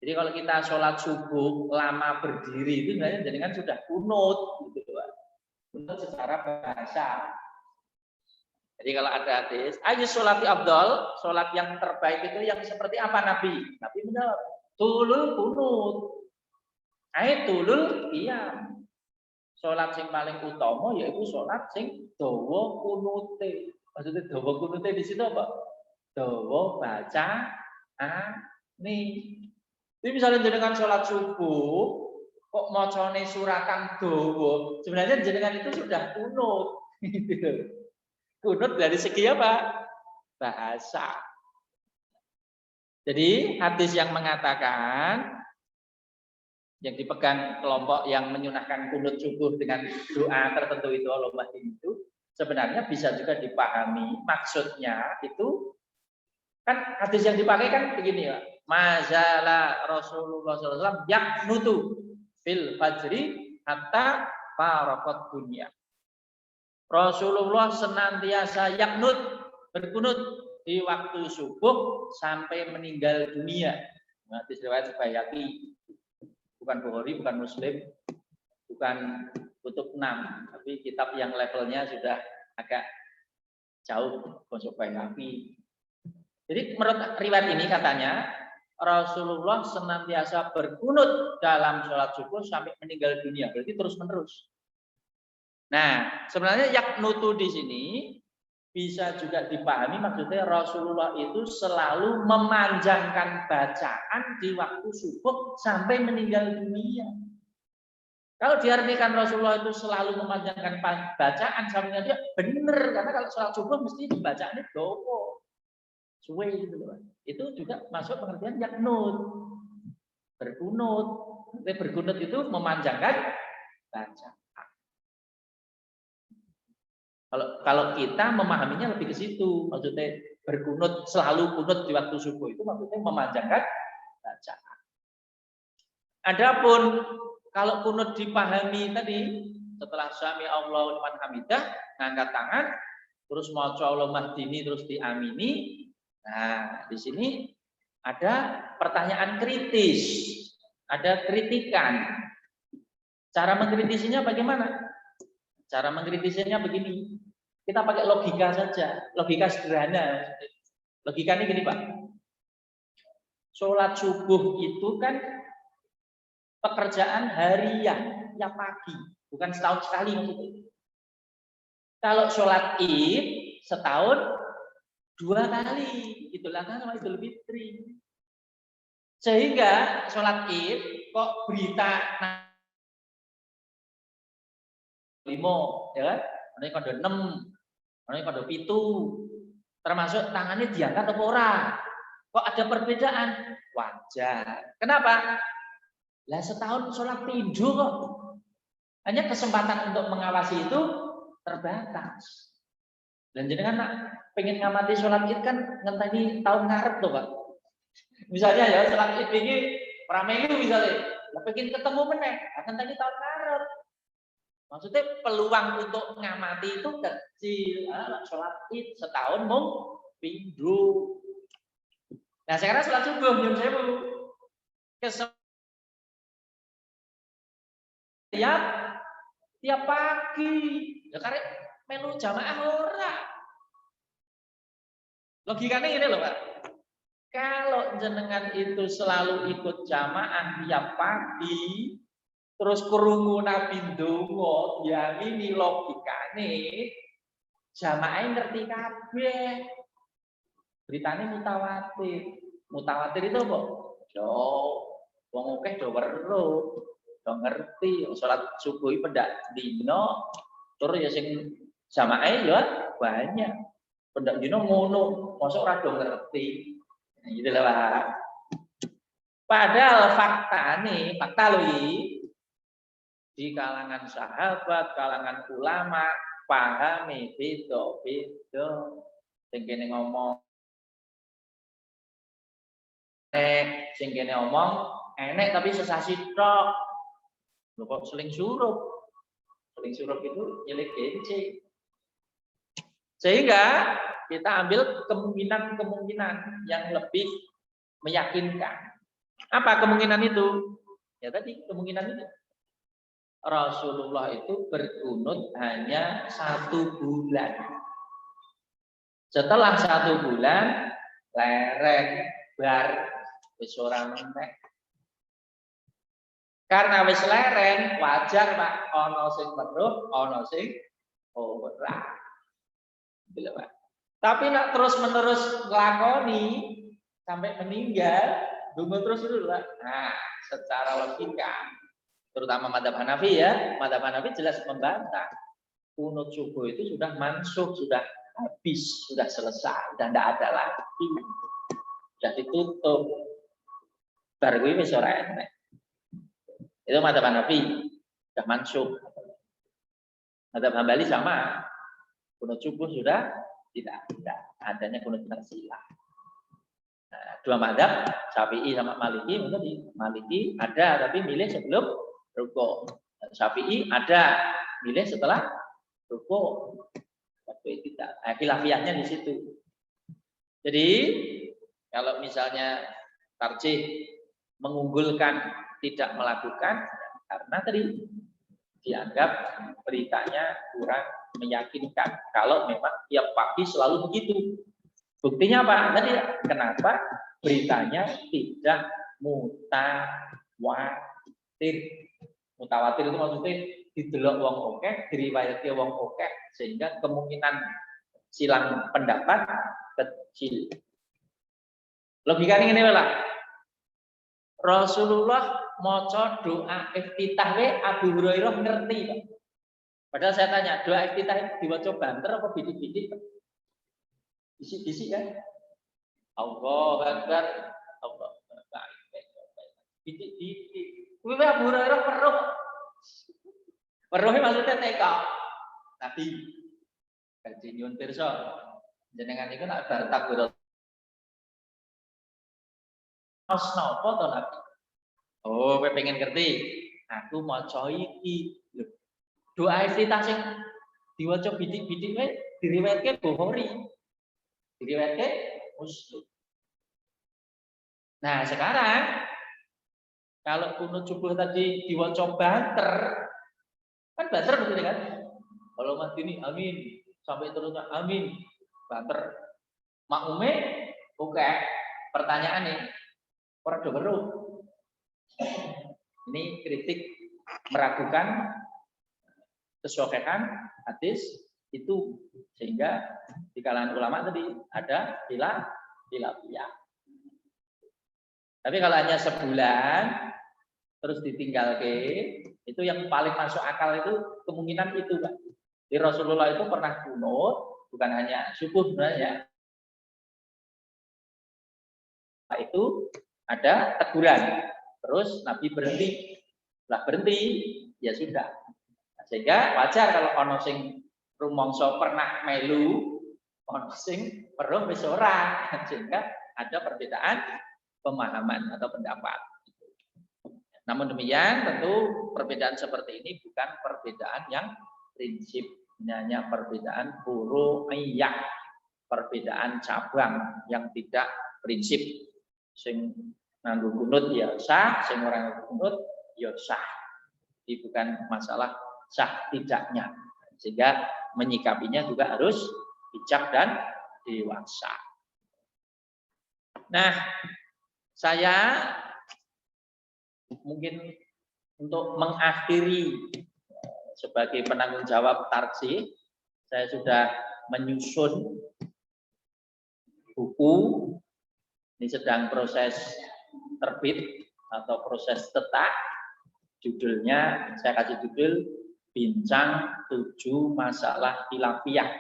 Jadi kalau kita sholat subuh lama berdiri itu sebenarnya jenengan sudah kunut gitu Pak. Kunut secara bahasa. Jadi kalau ada hadis, ayu sholati afdal, sholat yang terbaik itu yang seperti apa Nabi? Nabi menjawab, tulul kunut. Ayat tulul qiyam. Sholat sing paling utama yaitu sholat sing dawa kunute. Maksudnya dawa kunute di situ apa? Dawa baca ani. Jadi misalnya jenengan sholat subuh, kok macane suratan dawa, sebenarnya jenengan itu sudah kunut. Kunut dari segi apa? Bahasa. Jadi hadis yang mengatakan, yang dipegang kelompok yang menyunahkan kunut subuh dengan doa tertentu itu Allahumma itu, sebenarnya bisa juga dipahami maksudnya itu, kan hadis yang dipakai kan begini ya. Mazala Rasulullah SAW yaknutu fil fajri hatta faraqat dunya. Rasulullah senantiasa yaknut berkunut di waktu subuh sampai meninggal dunia. Hadis riwayat Baihaqi, bukan Bukhari, bukan Muslim, bukan kutub 6, tapi kitab yang levelnya sudah agak jauh masuk Baihaqi. Jadi menurut riwayat ini katanya Rasulullah senantiasa berkunut dalam sholat subuh sampai meninggal dunia. Berarti terus-menerus. Nah, sebenarnya yaknutu di sini bisa juga dipahami maksudnya Rasulullah itu selalu memanjangkan bacaan di waktu subuh sampai meninggal dunia. Kalau diartikan Rasulullah itu selalu memanjangkan bacaan sampai dia benar, karena kalau sholat subuh mesti bacaannya dopo. Suwe gitu loh. Itu juga masuk pengertian yaknut. Berkunut. Berkunut itu memanjangkan bacaan. Kalau kita memahaminya lebih ke situ, maksudnya berkunut, selalu kunut di waktu subuh itu maksudnya memanjangkan bacaan. Adapun kalau kunut dipahami tadi setelah sami Allahu liman hamidah, ngangkat tangan, terus maca Allahumma hdini terus diamini. Nah, di sini ada pertanyaan kritis, ada kritikan. Cara mengkritisinya bagaimana? Cara mengkritisinya begini. Kita pakai logika saja, logika sederhana. Logikanya gini, Pak. Sholat subuh itu kan pekerjaan harian, ya pagi, bukan setahun sekali maksudnya. Kalau sholat Id setahun 2 kali, itulah kan sama Idul Fitri. Sehingga sholat Id kok berita 5, ya kan? Ini kode 6, ini kode 7, termasuk tangannya diangkat atau ora. Kok ada perbedaan? Wajar. Kenapa? Lah setahun sholat tinju kok. Hanya kesempatan untuk mengawasi itu terbatas. Dan jadi kan pengen ngamati sholat Id kan ngenteni tahun ngarep tuh, Pak. Misalnya ya sholat Id ini pramelu misalnya, lah pengen ketemu meneh, ngenteni tahun ngarep. Maksudnya peluang untuk ngamati itu kecil. Sholat Id setahun mung pindho. Nah sekarang sholat subuh jam 10. Tiap pagi. Ya karek melu jamaah ora. Logikanya ini loh Pak. Kalau jenengan itu selalu ikut jamaah tiap pagi, terus krungu Nabi ndonga, ya ini logikane jamaah ngerti kabeh. Beritane mutawatir. Mutawatir itu apa? Yo, wong akeh do weruh, do ngerti, salat subuh pendak dino, tur ya sing jamaah ya banyak. Pendak dino ngono, mosok ora do ngerti. Nah, gitu lah, Pak. Padahal fakta loh di kalangan sahabat, kalangan ulama, pahami beda-beda. Sing kene ngomong sing kene ngomong enek tapi sesasi tok. Lho kok seling surup? Seling surup itu nyelik gence. Sehingga kita ambil kemungkinan yang lebih meyakinkan. Apa kemungkinan itu? Ya tadi kemungkinan itu. Rasulullah itu berkunut hanya 1 bulan. Setelah 1 bulan, lereng, bar, wis ora meneh. Karena wis lereng, wajar Pak, ana sing weruh, ana sing ora. Gitu Pak. Tapi nak terus-menerus nglakoni sampai meninggal, dungo terus itu Pak. Nah, secara logika, terutama madzhab Hanafi ya, madzhab Hanafi jelas membantah. Kunut subuh itu sudah mansuh, sudah habis, sudah selesai, dan tidak ada lagi. Sudah ditutup. Bar kuwi wis ora enek. Itu madzhab Hanafi, sudah mansuh. Madzhab Hambali sama. Kunut subuh sudah tidak ada. Adanya kunut tersilah. Nah, 2 madzhab, Syafi'i sama Maliki, mungkin di Maliki ada tapi milih sebelum rukuk. Syafi'i ada, milih setelah rukuk. Tapi tidak. Khilafiyahnya di situ. Jadi kalau misalnya tarjih mengunggulkan tidak melakukan karena tadi dianggap beritanya kurang meyakinkan. Kalau memang tiap pagi selalu begitu. Buktinya apa? Tadi kenapa beritanya tidak mutawatir? Mutawatir itu maksudnya didelok wong akeh, diriwayati wong akeh sehingga kemungkinan silang pendapat kecil. Logikanya ini lah. Rasulullah maca doa iftitah Abu Hurairah ngerti, Pak. Padahal saya tanya, doa iftitah diwaca banter apa bidik-bidik? Bisik-bisik kan? Allahu Akbar, Allahu Akbar. Bidik-bidik. Kuwi Abu Hurairah weruh. Weruhe maksudnya teka. Nabi. Kaji nyuwun pirsa. Jenengan itu nak bar takbir os napa to Nabi? Oh, kowe pengen ngerti? Aku maca iki. Lho, doa iftitah sing diwaca bidik-bidik wae diriwayatke Bukhari. Diriwayatke Muslim. Nah, sekarang kalau kunut subuh tadi diwaca banter, kan banter begitu kan? Kalau mati ini amin, sampai terusnya amin, banter. Makmume oke. Pertanyaan nih, ora do. Ini kritik meragukan kesohihan hadis itu, sehingga di kalangan ulama tadi ada khilafiyah. Tapi kalau hanya sebulan terus ditinggal itu yang paling masuk akal itu kemungkinan itu, Pak. Di Rasulullah itu pernah kunut, bukan hanya subuh sebenarnya. Itu ada teguran, terus Nabi berhenti. Setelah berhenti, ya sudah. Sehingga wajar kalau ono sing rumangsa pernah melu, ono sing perlu wis ora, sehingga ada perbedaan pemahaman atau pendapat. Namun demikian, tentu perbedaan seperti ini bukan perbedaan yang prinsip, hanya perbedaan furu'iyah, perbedaan cabang yang tidak prinsip. Sing nganggo kunut ya sah, sing ora nganggo kunut ya sah. Ini bukan masalah sah tidaknya. Sehingga menyikapinya juga harus bijak dan dewasa. Nah, saya mungkin untuk mengakhiri sebagai penanggung jawab tarjih, saya sudah menyusun buku, ini sedang proses terbit atau proses cetak. Judulnya saya kasih judul Bincang 7 Masalah Khilafiyah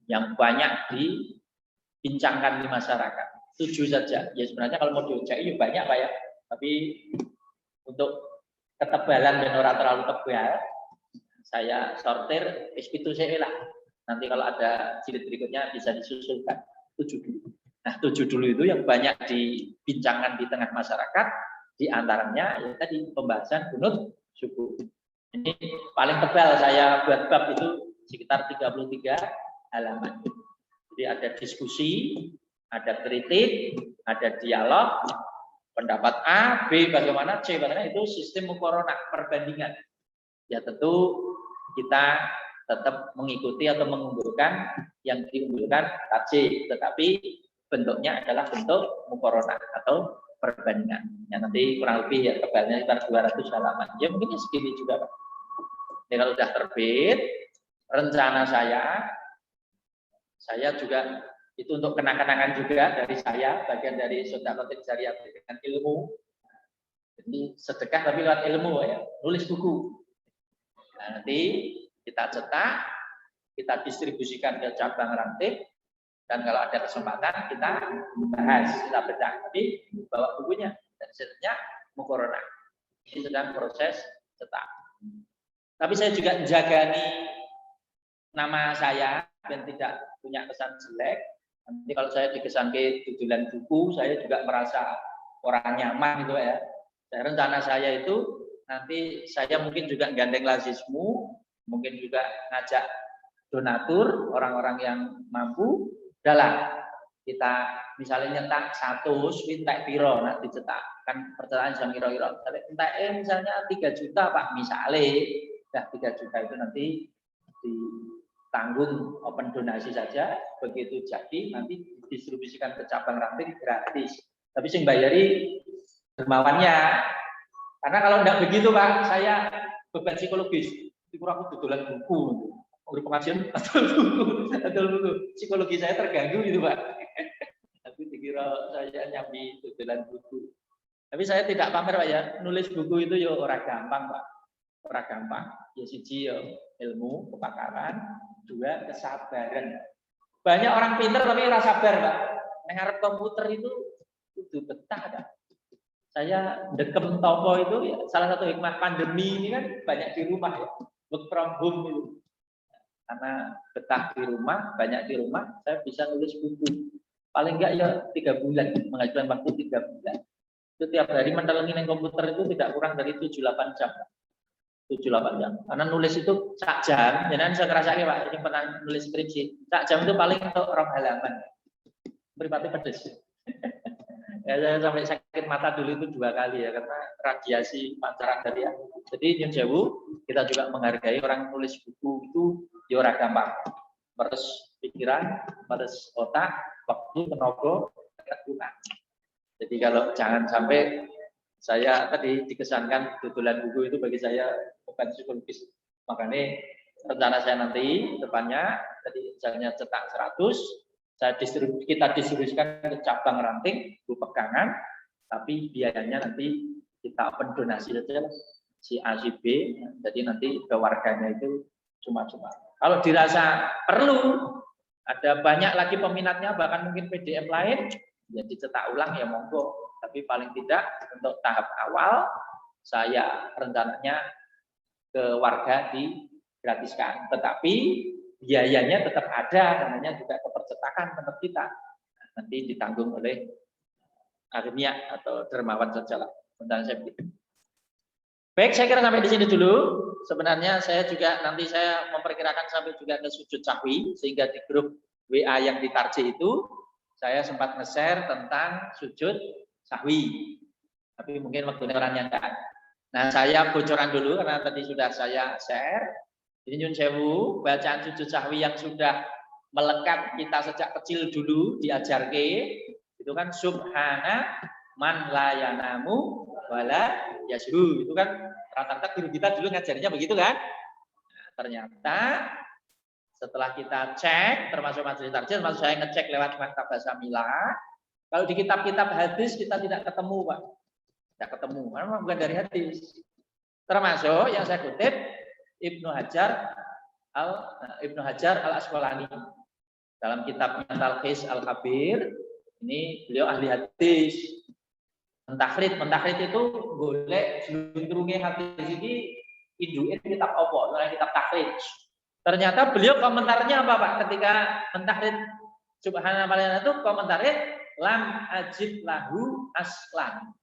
yang banyak dibincangkan di masyarakat. 7 saja. Ya sebenarnya kalau mau diucai ya banyak Pak ya. Tapi untuk ketebalan dan orang terlalu tebal, saya sortir itu saya lah. Nanti kalau ada jilid berikutnya bisa disusulkan 7 dulu. Nah 7 dulu itu yang banyak dibincangkan di tengah masyarakat, di antaranya ya tadi pembahasan kunut subuh. Ini paling tebal saya buat bab itu sekitar 33 halaman. Jadi ada diskusi, ada kritik, ada dialog, pendapat A, B bagaimana, C bagaimana, itu sistem muqaranah, perbandingan. Ya tentu kita tetap mengikuti atau mengunggulkan yang diunggulkan tarjih, tetapi bentuknya adalah bentuk muqaranah atau perbandingan. Ya nanti kurang lebih ya tebalnya sekitar 200 halaman. Ya mungkin segini juga Pak. Ini kalau sudah terbit, rencana saya juga itu untuk kenang-kenangan juga dari saya, bagian dari sedekah jariyah dengan ilmu. Jadi sedekah tapi lewat ilmu ya, nulis buku. Nah, nanti kita cetak, kita distribusikan ke cabang ranting, dan kalau ada kesempatan kita bahas, kita bedah. Tapi bawa bukunya dan seterusnya muqaranah. Ini sedang proses cetak. Tapi saya juga menjagani nama saya dan tidak punya kesan jelek. Nanti kalau saya dikesan ke tujuan buku, saya juga merasa orang nyaman gitu ya. Rencana saya itu nanti saya mungkin juga gandeng lazismu, mungkin juga ngajak donatur, orang-orang yang mampu. Udahlah, kita misalnya nyetak 1 swintek piro, nanti cetak kan percetakan jam kira-kira. Misalnya 3 juta Pak, misalnya, dah 3 juta itu nanti ditanggung open donasi saja, begitu jadi nanti didistribusikan ke cabang ranting gratis. Tapi sing bayari dermawannya. Karena kalau tidak begitu Pak, saya beban psikologis. Kurang dodolan buku. Urip pengajian atau buku. Psikologi saya terganggu gitu Pak. Tapi dikira saya nyambi dodolan buku. Tapi saya tidak pamer Pak ya, nulis buku itu ya ora gampang Pak. Ora gampang. Ya siji ya ilmu, kepakaran, 2 kesabaran. Banyak orang pintar tapi ora sabar Pak. Ning arep komputer itu kudu betah Pak. Saya dekem toko itu ya, salah satu hikmah pandemi ini kan banyak di rumah ya, work from home itu. karena betah di rumah, banyak di rumah, saya bisa nulis buku. Paling enggak ya 3 bulan, menghabiskan waktu 3 bulan. Itu tiap hari mentelengin komputer itu tidak kurang dari 7-8 jam. 7-8 jam. Karena nulis itu sak jam, jangan saya kerasa Pak, ini pernah nulis skripsi. Sak jam itu paling untuk 2 halaman. Berarti pedes. Ya, saya sampai sakit mata dulu itu 2 kali ya, karena radiasi pancaran dari ya. Jadi nyun sewu, kita juga menghargai orang nulis buku itu ya ora gampang. Meres pikiran, meres otak, waktu, tenaga, keteguhan. Jadi kalau jangan sampai saya tadi dikesankan tutulan buku itu bagi saya bukan psikologis. Makanya rencana saya nanti depannya tadi misalnya cetak 100, kita distribusikan ke cabang ranting, buku pegangan, tapi biayanya nanti kita open donasi saja si A, si B, jadi nanti ke warganya itu cuma-cuma. Kalau dirasa perlu, ada banyak lagi peminatnya, bahkan mungkin PDF lain, ya dicetak ulang ya monggo. Tapi paling tidak untuk tahap awal, saya rencananya ke warga digratiskan. Tetapi biayanya tetap ada, namanya juga kepercetakan tempat kita. Nanti ditanggung oleh Aremia atau Dermawan Sajalah. Rencana saya begitu. Baik, saya kira sampai di sini dulu. Sebenarnya saya juga nanti saya memperkirakan sampai juga ke sujud sahwi, sehingga di grup WA yang ditarji itu saya sempat nge-share tentang sujud sahwi. Tapi mungkin waktunya orangnya enggak. Nah, saya bocoran dulu karena tadi sudah saya share. Jadi nyun sewu, bacaan sujud sahwi yang sudah melekat kita sejak kecil dulu diajarke, itu kan subhana man la yanamu wala yashu. Itu kan rata-rata guru kita dulu ngajarinya begitu kan? Nah, ternyata setelah kita cek, termasuk majelis tarjih, termasuk saya ngecek lewat Maktabah Samilah, kalau di kitab-kitab hadis kita tidak ketemu, Pak. Tidak ketemu, karena bukan dari hadis. Termasuk yang saya kutip Ibnu Hajar Al Asqalani dalam kitabnya Talkhis Al Kabir. Ini beliau ahli hadis. Mentahrid itu boleh jeluntrunge hadis ini induin kitab apa? Oleh kitab takhrij. Ternyata beliau komentarnya apa, Pak? Ketika mentahrid subhanallah itu komentarnya lam ajid lahu aslan.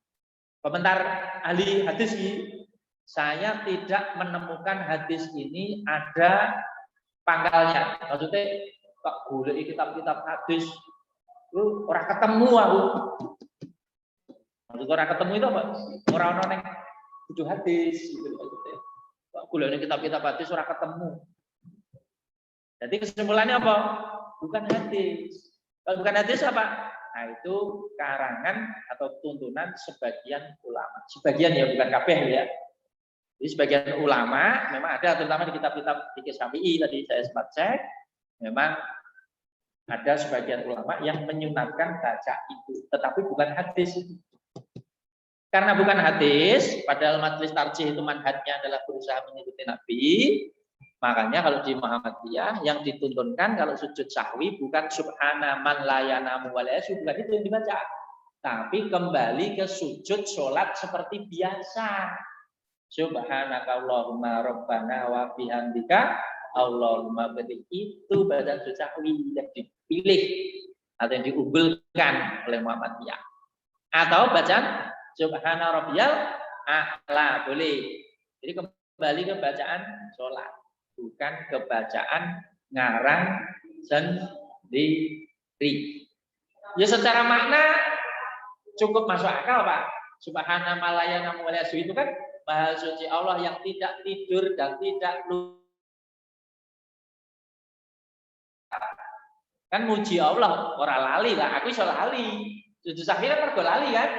Komentar ahli hadis ini, saya tidak menemukan hadis ini ada pangkalnya. Maksudnya kok golek kitab-kitab hadis lu ora ketemu aku. Maksudnya ora ketemu itu apa? Ora ono ning buku hadis gitu maksudnya. Kok golek kitab-kitab hadis ora ketemu. Jadi kesimpulannya apa? Bukan hadis. Kalau bukan hadis apa? Nah, itu karangan atau tuntunan sebagian ulama. Sebagian ya, bukan kabeh ya. Jadi sebagian ulama memang ada, terutama di kitab-kitab fikih Syafi'i tadi saya sempat cek, memang ada sebagian ulama yang menyunatkan baca itu, tetapi bukan hadis itu. Karena bukan hadis, padahal majelis tarjih itu manhajnya adalah berusaha mengikuti Nabi. Makanya kalau di Muhammadiyah yang dituntunkan kalau sujud sahwi bukan subhana man la yanamu wa la yashu, bukan itu yang dibaca. Tapi kembali ke sujud sholat seperti biasa. Subhanaka Allahumma rabbana wa bihamdika Allahumma barik, itu bacaan sujud sahwi yang dipilih atau yang diunggulkan oleh Muhammadiyah. Atau bacaan subhana rabbiyal a'la boleh. Jadi kembali ke bacaan sholat, bukan kebacaan ngarang sendiri. Ya secara makna cukup masuk akal, Pak. Subhana malayana muwalasu itu kan Maha Suci Allah yang tidak tidur dan tidak lupa. Kan muji Allah, orang lali lah. Aku iso lali. Sujud sahwi kan mergo lali kan?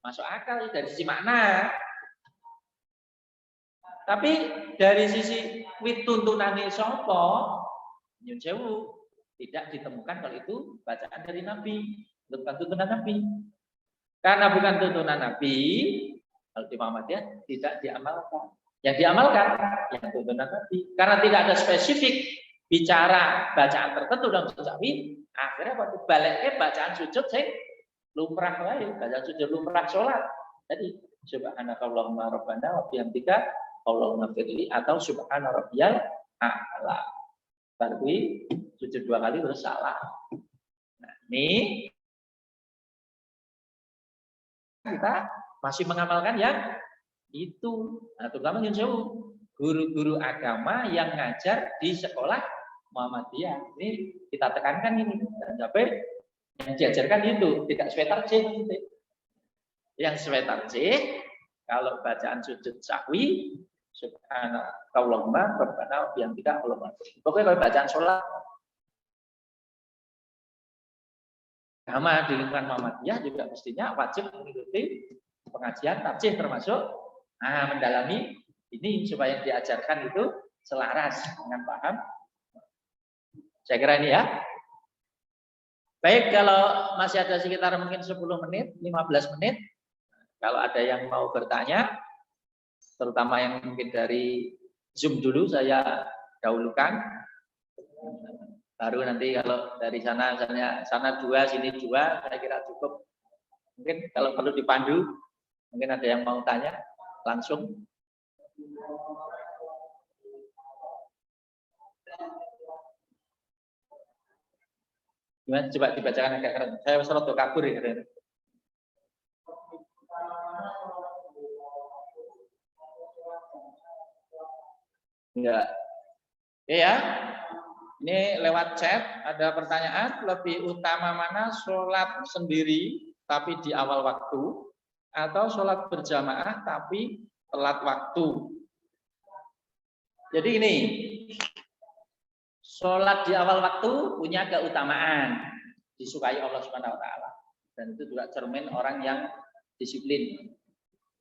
Masuk akal dari sisi makna. Tapi dari sisi wituntunane sapa, nyun sewu, tidak ditemukan kalau itu bacaan dari Nabi, bukan tuntunan Nabi. Karena bukan tuntunan Nabi, kalau di Muhammadiyah tidak diamalkan. Yang diamalkan yang tuntunan Nabi. Karena tidak ada spesifik bicara bacaan tertentu dalam sujud sahwi, akhirnya waktu baliknya bacaan sujud sing lumrah lain, bacaan sujud lumrah sholat. Jadi subhanakallahumma rabbana wa bihamdika Allahumma firli atau subhana rabbiyal a'la. bar kuwi sujud 2 kali terus salah. Nah, ini kita masih mengamalkan yang itu. Nah, terutama nyun sewu, guru-guru agama yang ngajar di sekolah Muhammadiyah. Ini kita tekankan ini. Dan sampai yang diajarkan itu tidak sweater C. Yang sweater C, kalau bacaan sujud sahwi, subhanakallahumma rabbana yang tidak Allah. Pokoknya kalau bacaan sholat agama di lingkungan Muhammadiyah juga mestinya wajib mengikuti pengajian tafsir termasuk mendalami ini supaya diajarkan itu selaras dengan paham. Saya kira ini ya. Baik, kalau masih ada sekitar mungkin 10 menit, 15 menit. Kalau ada yang mau bertanya, terutama yang mungkin dari Zoom dulu saya dahulukan. Baru nanti kalau dari sana misalnya sana 2, sini 2, saya kira cukup. Mungkin kalau perlu dipandu, mungkin ada yang mau tanya langsung. Gimana? Coba dibacakan agak keren. Saya serot kabur ya. Enggak. Oke ya. Ini lewat chat ada pertanyaan, lebih utama mana sholat sendiri tapi di awal waktu atau sholat berjamaah tapi telat waktu? Jadi ini sholat di awal waktu punya keutamaan, disukai Allah Subhanahu Wa Taala, dan itu juga cermin orang yang disiplin,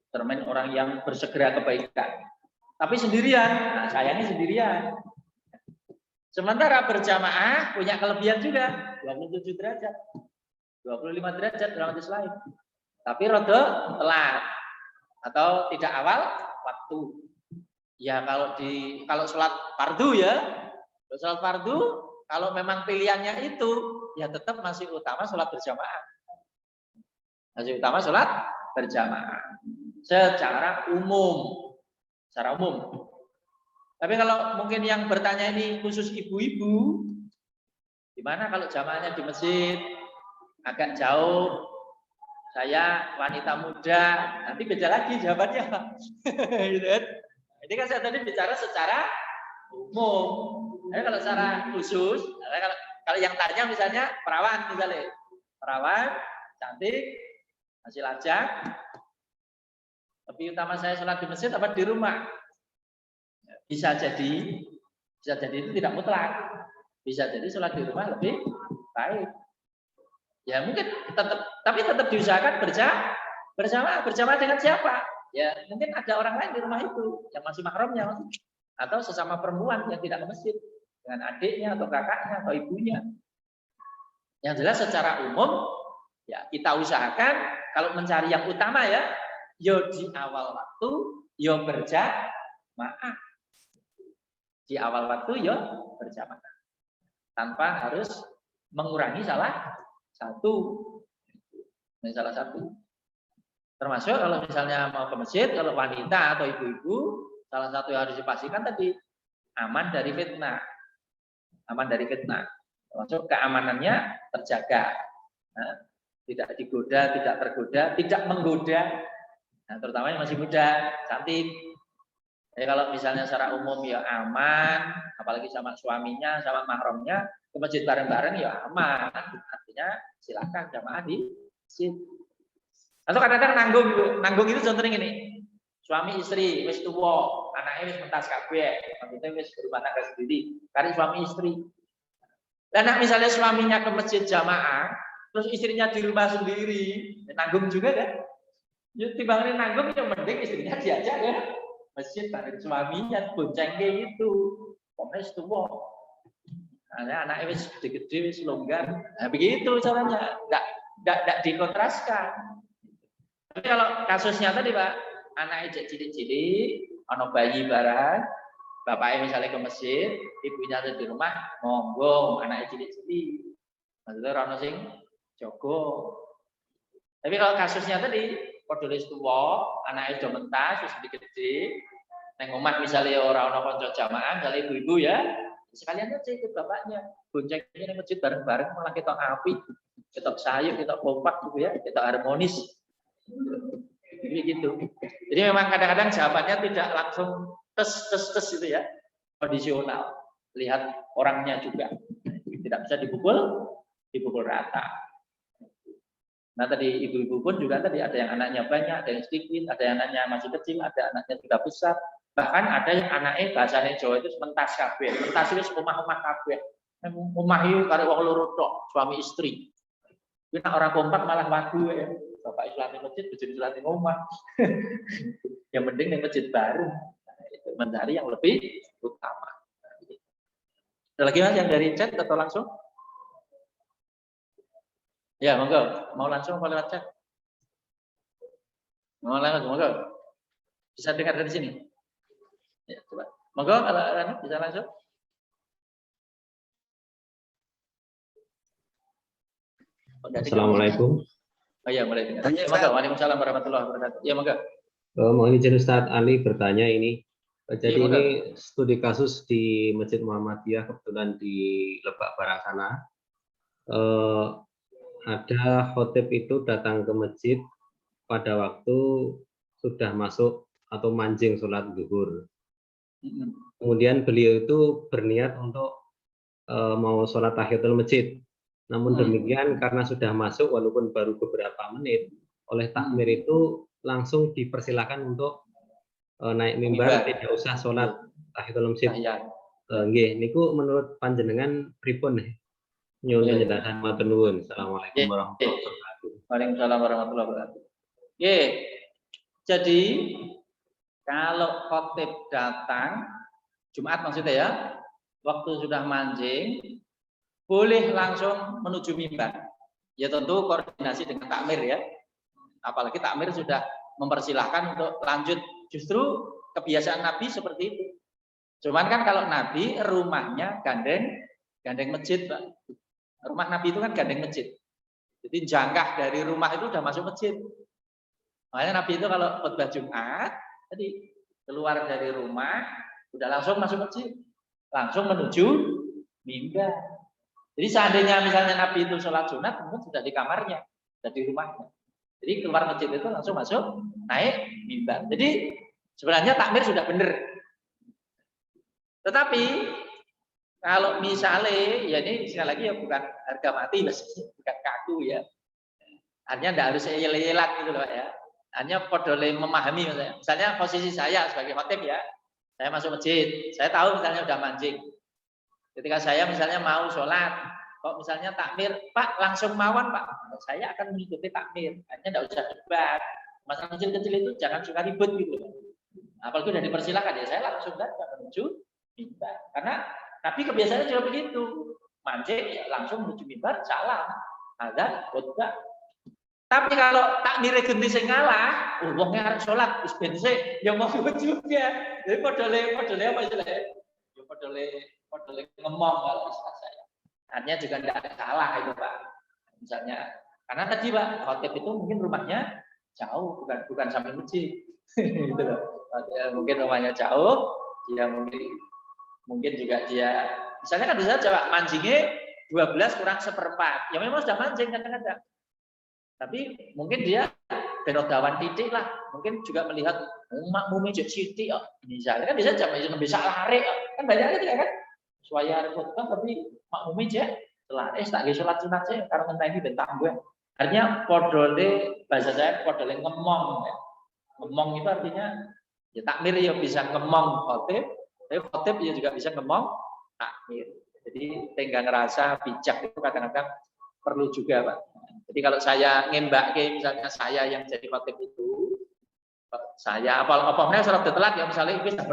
cermin orang yang bersegera kebaikan. Tapi sendirian, nah saya ini sendirian. Sementara berjamaah punya kelebihan juga, 27 derajat, 25 derajat dalam hadis lain. Tapi rada telat atau tidak awal waktu. Ya kalau sholat fardu ya, kalau sholat fardu kalau memang pilihannya itu ya tetap masih utama sholat berjamaah. Masih utama sholat berjamaah secara umum. Secara umum. Tapi kalau mungkin yang bertanya ini khusus ibu-ibu, gimana kalau jamaahnya di masjid agak jauh, saya wanita muda, nanti beda lagi jawabannya. Gitu kan? Ini kan saya tadi bicara secara umum. Tapi kalau secara khusus, kalau yang tanya misalnya perawan misalnya, perawan cantik, masih lajang, lebih utama saya sholat di masjid apa di rumah? Bisa jadi itu tidak mutlak. Bisa jadi sholat di rumah lebih baik. Ya mungkin tapi tetap diusahakan berjamaah dengan siapa? Ya mungkin ada orang lain di rumah itu yang masih mahramnya atau sesama perempuan yang tidak ke masjid dengan adiknya atau kakaknya atau ibunya. Yang jelas secara umum ya kita usahakan kalau mencari yang utama ya, yo di awal waktu, yo berjamaah. Di awal waktu ya berjamaah tanpa harus mengurangi salah satu. Termasuk kalau misalnya mau ke masjid, kalau wanita atau ibu-ibu, salah satu yang harus dipastikan tadi aman dari fitnah. Aman dari fitnah. Termasuk keamanannya terjaga. Nah, tidak digoda, tidak tergoda, tidak menggoda. Nah, terutama yang masih muda, cantik. Jadi kalau misalnya secara umum ya aman, apalagi sama suaminya, sama mahramnya, ke masjid bareng-bareng ya aman. Artinya silakan jamaah di masjid. Atau kadang-kadang nanggung itu contohnya gini. Suami istri wis tuwa, anaknya wis mentas kabeh, maksudnya wis berumah tangga sendiri, karena suami istri. Dan misalnya suaminya ke masjid jamaah, terus istrinya di rumah sendiri, ya nanggung juga kan? Ya timbangin nanggung ya mending istrinya diajak ya. Masjid bareng suaminya bonceng kayak gitu, komnes tuh, anaknya wis gede-gede, wis longgar, nah begitu caranya, tidak dikontraskan. Tapi kalau kasusnya tadi Pak, anaknya cilik-cilik, ono bayi barang, bapaknya misalnya ke masjid, ibunya ada di rumah, monggo, anaknya cilik-cilik, maksudnya ono sing jogo. Tapi kalau kasusnya tadi, podolis tua, anaknya sudah mentas, sudah gede, neng omah misalnya orang kanca jamaah, misalnya ibu-ibu ya Sekalian aja ikut bapaknya. Boncengnya di masjid bareng-bareng malah kita api, kita sayur, kita kompak gitu ya, kita harmonis. Jadi gitu. Jadi memang kadang-kadang jawabannya tidak langsung tes gitu ya, kondisional. Lihat orangnya juga. Tidak bisa dipukul rata. Nah tadi ibu-ibu pun juga tadi ada yang anaknya banyak, ada yang sedikit, ada yang anaknya masih kecil, ada anaknya sudah besar. Bahkan ada yang anaknya bahasanya Jawa itu mentas kabeh. Mentas itu omah-omah kabeh. Omah itu karo wong loro tok, suami istri. Ini orang kompak malah waduh ya. Bapak Islam di masjid, masjid Islam di rumah. Yang penting di masjid baru. Nah, itu mencari yang lebih utama. Ada lagi mas yang dari chat atau langsung? Ya, monggo. Mau langsung apa lewat chat? Mau langsung, monggo. Bisa dengar dari sini? Ya, coba. Monggo, kalau bisa langsung. Assalamualaikum. Oh iya, mulai dengar. Ya, monggo. Waalaikumsalam warahmatullahi wabarakatuh. Ya, monggo. Mohon izin Ustaz Ali bertanya ini. Jadi ya, ini studi kasus di Masjid Muhammadiyah kebetulan di Lebak Barat sana. Ada khotib itu datang ke masjid pada waktu sudah masuk atau manjing sholat zuhur. Kemudian beliau itu berniat untuk mau sholat tahiyatul masjid. Namun demikian karena sudah masuk walaupun baru beberapa menit, oleh takmir itu langsung dipersilakan untuk naik mimbar, tidak usah sholat tahiyatul masjid. Nggih, niku menurut panjenengan pripun nih? Nyuwun penjelasan matur nuwun. Assalamualaikum warahmatullahi wabarakatuh. Waalaikumsalam warahmatullahi wabarakatuh. Jadi kalau khotib datang Jumat maksudnya ya, waktu sudah manjing boleh langsung menuju mimbar. Ya tentu koordinasi dengan takmir ya. Apalagi takmir sudah mempersilahkan untuk lanjut. Justru kebiasaan Nabi seperti itu. Cuman kan kalau Nabi rumahnya gandeng masjid, Pak. Rumah Nabi itu kan gandeng masjid. Jadi jangkah dari rumah itu udah masuk masjid. Makanya Nabi itu kalau khutbah Jumat, tadi keluar dari rumah, udah langsung masuk masjid. Langsung menuju mimbar. Jadi seandainya misalnya Nabi itu sholat sunat, mungkin sudah di kamarnya, sudah di rumahnya. Jadi keluar masjid itu langsung masuk, naik mimbar. Jadi sebenarnya takmir sudah benar. Tetapi kalau misalnya, ya ini sekali lagi ya bukan harga mati, bukan kaku ya. Artinya tidak harus yel-yelan gitu loh ya. Hanya podole memahami misalnya. Misalnya posisi saya sebagai khotib ya, saya masuk masjid, saya tahu misalnya udah manjing. Ketika saya misalnya mau sholat, kok misalnya takmir, Pak langsung mawon Pak, saya akan mengikuti takmir. Hanya tidak usah debat. Masalah kecil-kecil itu jangan suka ribut gitu. Apalagi sudah dipersilakan ya, saya langsung datang menuju mimbar. Karena tapi kebiasaannya juga begitu. Mancing ya langsung menuju mimbar, salam, azan, khutbah. Tapi kalau takmire ganti sing ngalah, wongnya arep salat wis ben sik ya mau juga. Jadi podole apa istilahnya? Ya podole ngemong kalau istilah saya. Artinya juga tidak salah itu Pak. Misalnya karena tadi Pak, khotib itu mungkin rumahnya jauh, bukan sampai masjid. Gitu loh. Mungkin rumahnya jauh, dia mungkin juga dia misalnya kan bisa coba mancingnya 12 kurang 1/4 ya memang sudah mancing kadang-kadang tapi mungkin dia berodawan titik lah mungkin juga melihat makmumnya jadi sidik misalnya kan bisa lari kan banyak kan suaya kan tapi makmumnya jadi lari tak sholat sunat saya karena tentang ini bentang gue artinya podole bahasa saya podole ngemong ya. Ngemong itu artinya ya takmir ya bisa ngemong khotib tapi khotib ya juga bisa ngomong takmir. Jadi tenggang ngerasa bijak itu kadang-kadang perlu juga Pak. Jadi kalau saya ngembak misalnya saya yang jadi khotib itu, saya apa-apanya surat telat ya misalnya wis jam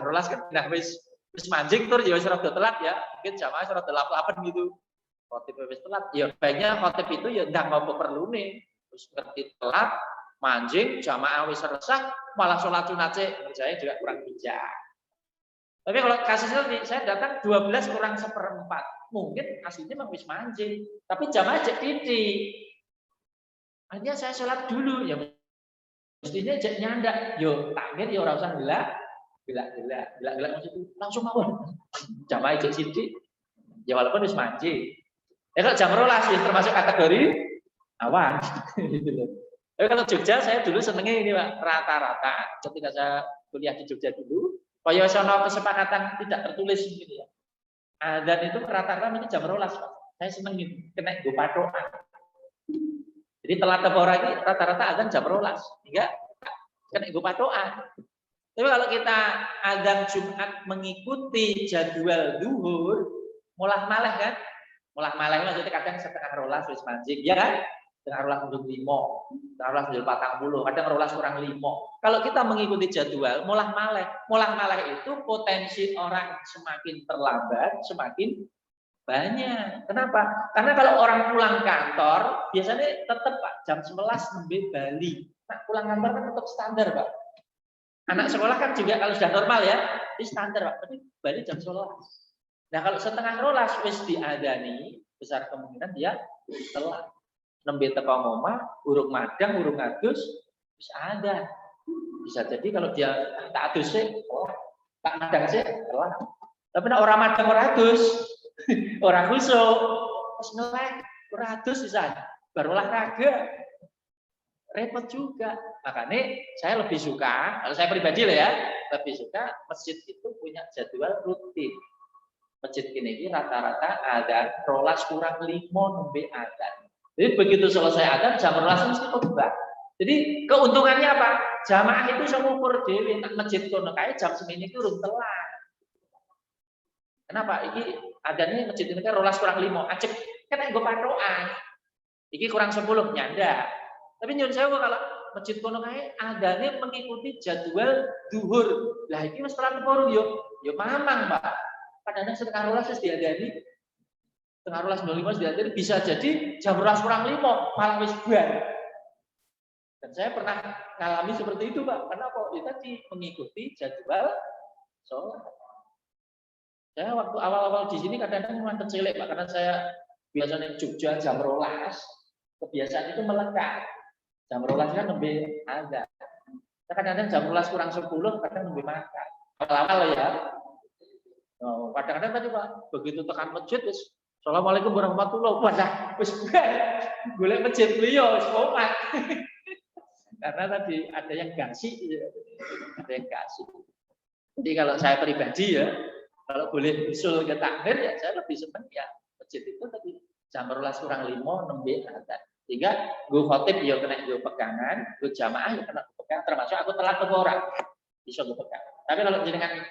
12 kan nah wis manjing tur ya surat telat ya. Mungkin jamaah surat 8 gitu. Khotib wis telat. Ya baiknya khotib itu ya ndang apa perlune. Terus ngerti telat, manjing, jamaah wis resah, malah sholat sunat menurut saya juga kurang bijak. Tapi kalau kasusnya saya datang 12 kurang 1/4, mungkin aslinya memang wis manjing, tapi jamaah cek titik. Artinya saya sholat dulu ya mestinya cek nyandak, yo takmir ya ora usah ngelak, Bila maksudnya langsung mawon. Jamaah ijek sidik. Ya walaupun wis manji. Ya kalau jam 12 ya termasuk kategori awan. Gitu loh. Tapi kalau Jogja saya dulu senengnya ini Pak, rata-rata ketika saya kuliah di Jogja dulu, kaya sono kesepakatan tidak tertulis gitu ya. Dan itu rata-rata itu jam 12 Pak. Saya seneng gitu, kena go patokan. Jadi telat tepora ini rata-rata azan jam 12, hingga kena go patokan. Tapi kalau kita azan Jumat mengikuti jadwal duhur, mulah maleh kan? Mulah maleh maksudnya kadang setengah 12 wis manjing, ya kan? Setengah 12 menjadi 5, setengah 12 menjadi 40, kadang 12 kurang 5. Kalau kita mengikuti jadwal, mulah maleh itu potensi orang semakin terlambat, semakin banyak. Kenapa? Karena kalau orang pulang kantor, biasanya tetap Pak, jam 11 nembe Bali. Nah, pulang kantor kan tetap standar Pak. Anak sekolah kan juga kalau sudah normal ya, ini standar Pak, tapi Bali jam 11. Nah kalau setengah 12 wis diadani, besar kemungkinan dia telat. Nembe teko omah, urung madang, urung adus, bisa ada. Bisa jadi kalau dia tak adus sih, tak madang sih, telat. Tapi nek ora madang ora adus, ora khusuk, wis ngelek, ora adus bisa. Baru olahraga. Repot juga. Makanya saya lebih suka, kalau saya pribadi lah ya, lebih suka masjid itu punya jadwal rutin. Masjid ini rata-rata ada 12 kurang 5 nembe adzan. Jadi begitu selesai adzan jam 12 mesti khutbah. Jadi keuntungannya apa? Jamaah itu bisa ngukur dhewe nek masjid kono kae jam semene iki urung telat. Kenapa? Iki adzane masjid ini kan 12 kurang 5, acek kan nggo patokan. Iki kurang 10 nyanda. Tapi nyuwun sewu kalau masjid kono kae adane mengikuti jadwal duhur. Lah iki wis telat poro yo mamang, Pak. Kadang-kadang setengah 12 wis diadani. Setengah 12:05 diadani bisa jadi jam 12 kurang 5 malah wis bubar. Dan saya pernah ngalami seperti itu, Pak. Kenapa? Ya tadi mengikuti jadwal sholat. Saya waktu awal-awal di sini kadang-kadang memang kecilik, Pak, karena saya biasanya Jogja jam 12, kebiasaan itu melekat. Jam 12 kan lebih ada. Kadang-kadang jam 12 kurang 10, kadang lebih makan. Awal-awal ya. Oh, kadang-kadang tadi Pak, begitu tekan masjid, wis Assalamualaikum warahmatullahi wabarakatuh. Wis golek masjid beliau, wis komat. Karena tadi ada yang gasi, ada yang gasi. Jadi kalau saya pribadi ya, kalau boleh usul ke takmir ya, saya lebih senang ya masjid itu tadi jam 12 kurang 5 nembe adzan. Sehingga gue khotib ya kena gue pegangan, gue jamaah ya kena pegangan, termasuk aku telat ke orang bisa gue pegang. Tapi kalau jenengan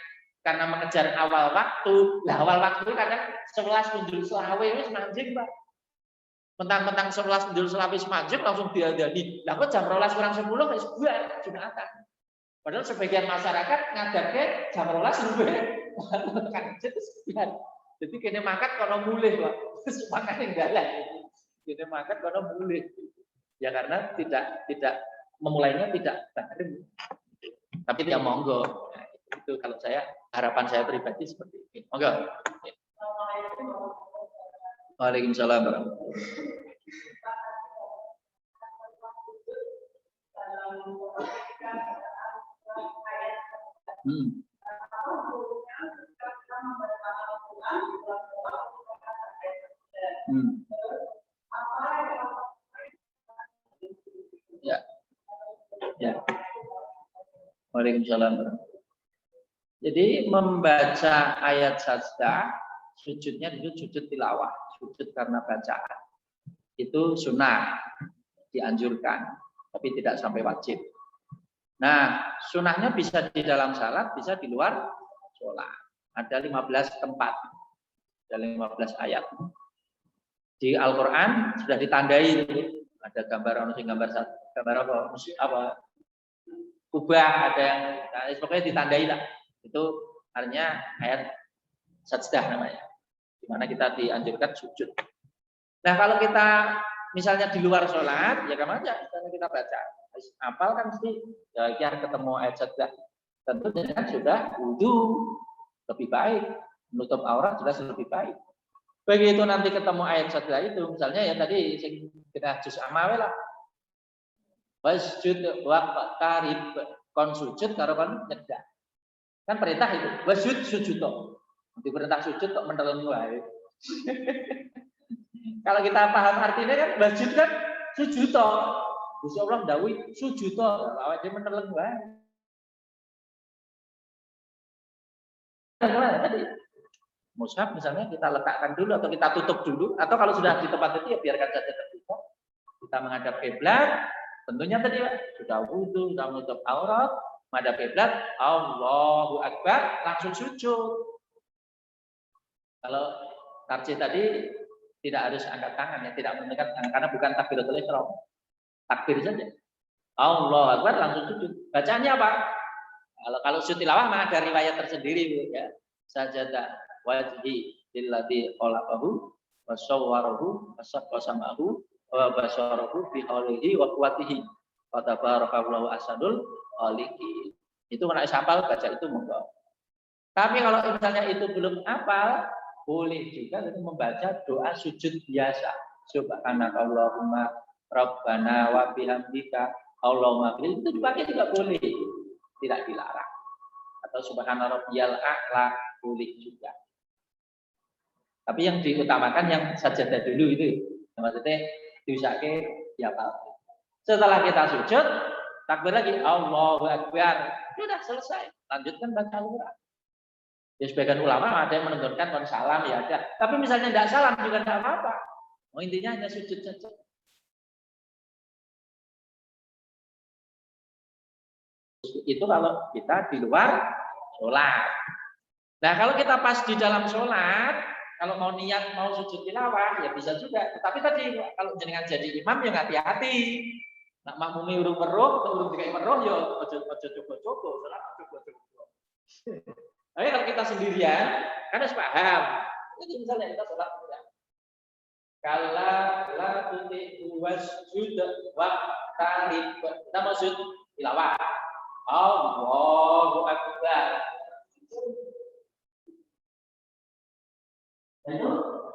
karena mengejar awal waktu, lah awal waktu kadang 11 punjul selawe wis manjing Pak. Mentang-mentang 11 punjul selawe wis manjing langsung diadani. Lah kok jam 12 kurang 10 wis bubar Jumatan. Padahal sebagian masyarakat ngadarke jam 12 bubar. Tekan masjid wis bubar. Jadi kene mangkat kono mulih Pak. Wis makane dalan. Kene mangkat kono mulih. Ya karena tidak memulainya tidak takrim. Tapi dia monggo. Nah, itu kalau saya harapan saya pribadi seperti ini. Monggo. Waalaikumsalam warahmatullahi Ya. Ya. Waalaikumsalam. Jadi membaca ayat sajdah, sujudnya itu sujud tilawah, sujud karena bacaan. Itu sunnah, dianjurkan, tapi tidak sampai wajib. Nah, sunnahnya bisa di dalam salat, bisa di luar sholat. Ada 15 tempat, ada 15 ayat. Di Al-Quran sudah ditandai, ada gambar apa? Kubah, ada yang, nah, pokoknya ditandai lah. Itu artinya ayat sajdah namanya, di mana kita dianjurkan sujud. Nah kalau kita misalnya di luar sholat, ya kemana misalnya kita baca, apal kan mesti ya ketemu ayat sajdah, tentu dengan sudah wudu lebih baik, menutup aurat sudah lebih baik. Begitu nanti ketemu ayat sajdah itu, misalnya ya tadi kita juz amawe lah, wasjud waqtarib, kon sujud karo kon nyedah. Kan perintah itu, wasjud sujud toh. Diperintah sujud kok meneleng wae. Kalau kita paham artinya kan wasjud kan sujud toh. Gusti Allah dawuh sujud toh, awake dhewe meneleng wae. Gimana tadi? Mushaf misalnya kita letakkan dulu atau kita tutup dulu, atau kalau sudah di tempat itu ya biarkan saja terbuka. Kita menghadap kiblat, tentunya tadi sudah wudu, sudah menutup aurat, menghadap kiblat, Allahu Akbar, langsung sujud. Kalau tarjih tadi tidak harus angkat tangan ya, tidak mendekat tangan karena bukan takbiratul ihram. Takbir saja. Allahu Akbar langsung sujud. Bacaannya apa? Kalau sujud tilawah mah ada riwayat tersendiri ya. Sajadah wajhi lilladzi khalaqahu wa sawwarahu wa samahu wa basarahu fi haulihi wa quwwatihi wa tabarakallahu ahsanul khaliqin. Itu nek hafal baca itu monggo. Tapi kalau misalnya itu belum hafal, boleh juga membaca doa sujud biasa. Subhanakallahumma rabbana wa bihamdika Allahumma itu dipakai juga boleh. Tidak dilarang. Atau subhana rabbiyal a'la boleh juga. Tapi yang diutamakan yang sajadah dulu itu. Maksudnya diusahake ya Pak. Setelah kita sujud, takbir lagi Allahu Akbar. Sudah selesai. Lanjutkan baca Al-Qur'an. Ya sebagian ulama ada yang menentukan salam ya ada. Tapi misalnya tidak salam juga tidak apa-apa. Oh, intinya hanya sujud saja. Itu kalau kita di luar sholat. Nah kalau kita pas di dalam sholat, kalau mau niat mau sujud tilawah ya bisa juga. Tapi tadi kalau jenengan jadi imam ya hati-hati. Nak makmumi urung weruh, urung dikai weruh ya aja coba-coba, salat coba-coba. Tapi kalau kita sendirian, kan harus paham. Jadi misalnya kita sholat ya. Kala la tuti wasjud wa tarib. Kita mau sujud tilawah. Allahu Akbar. Itu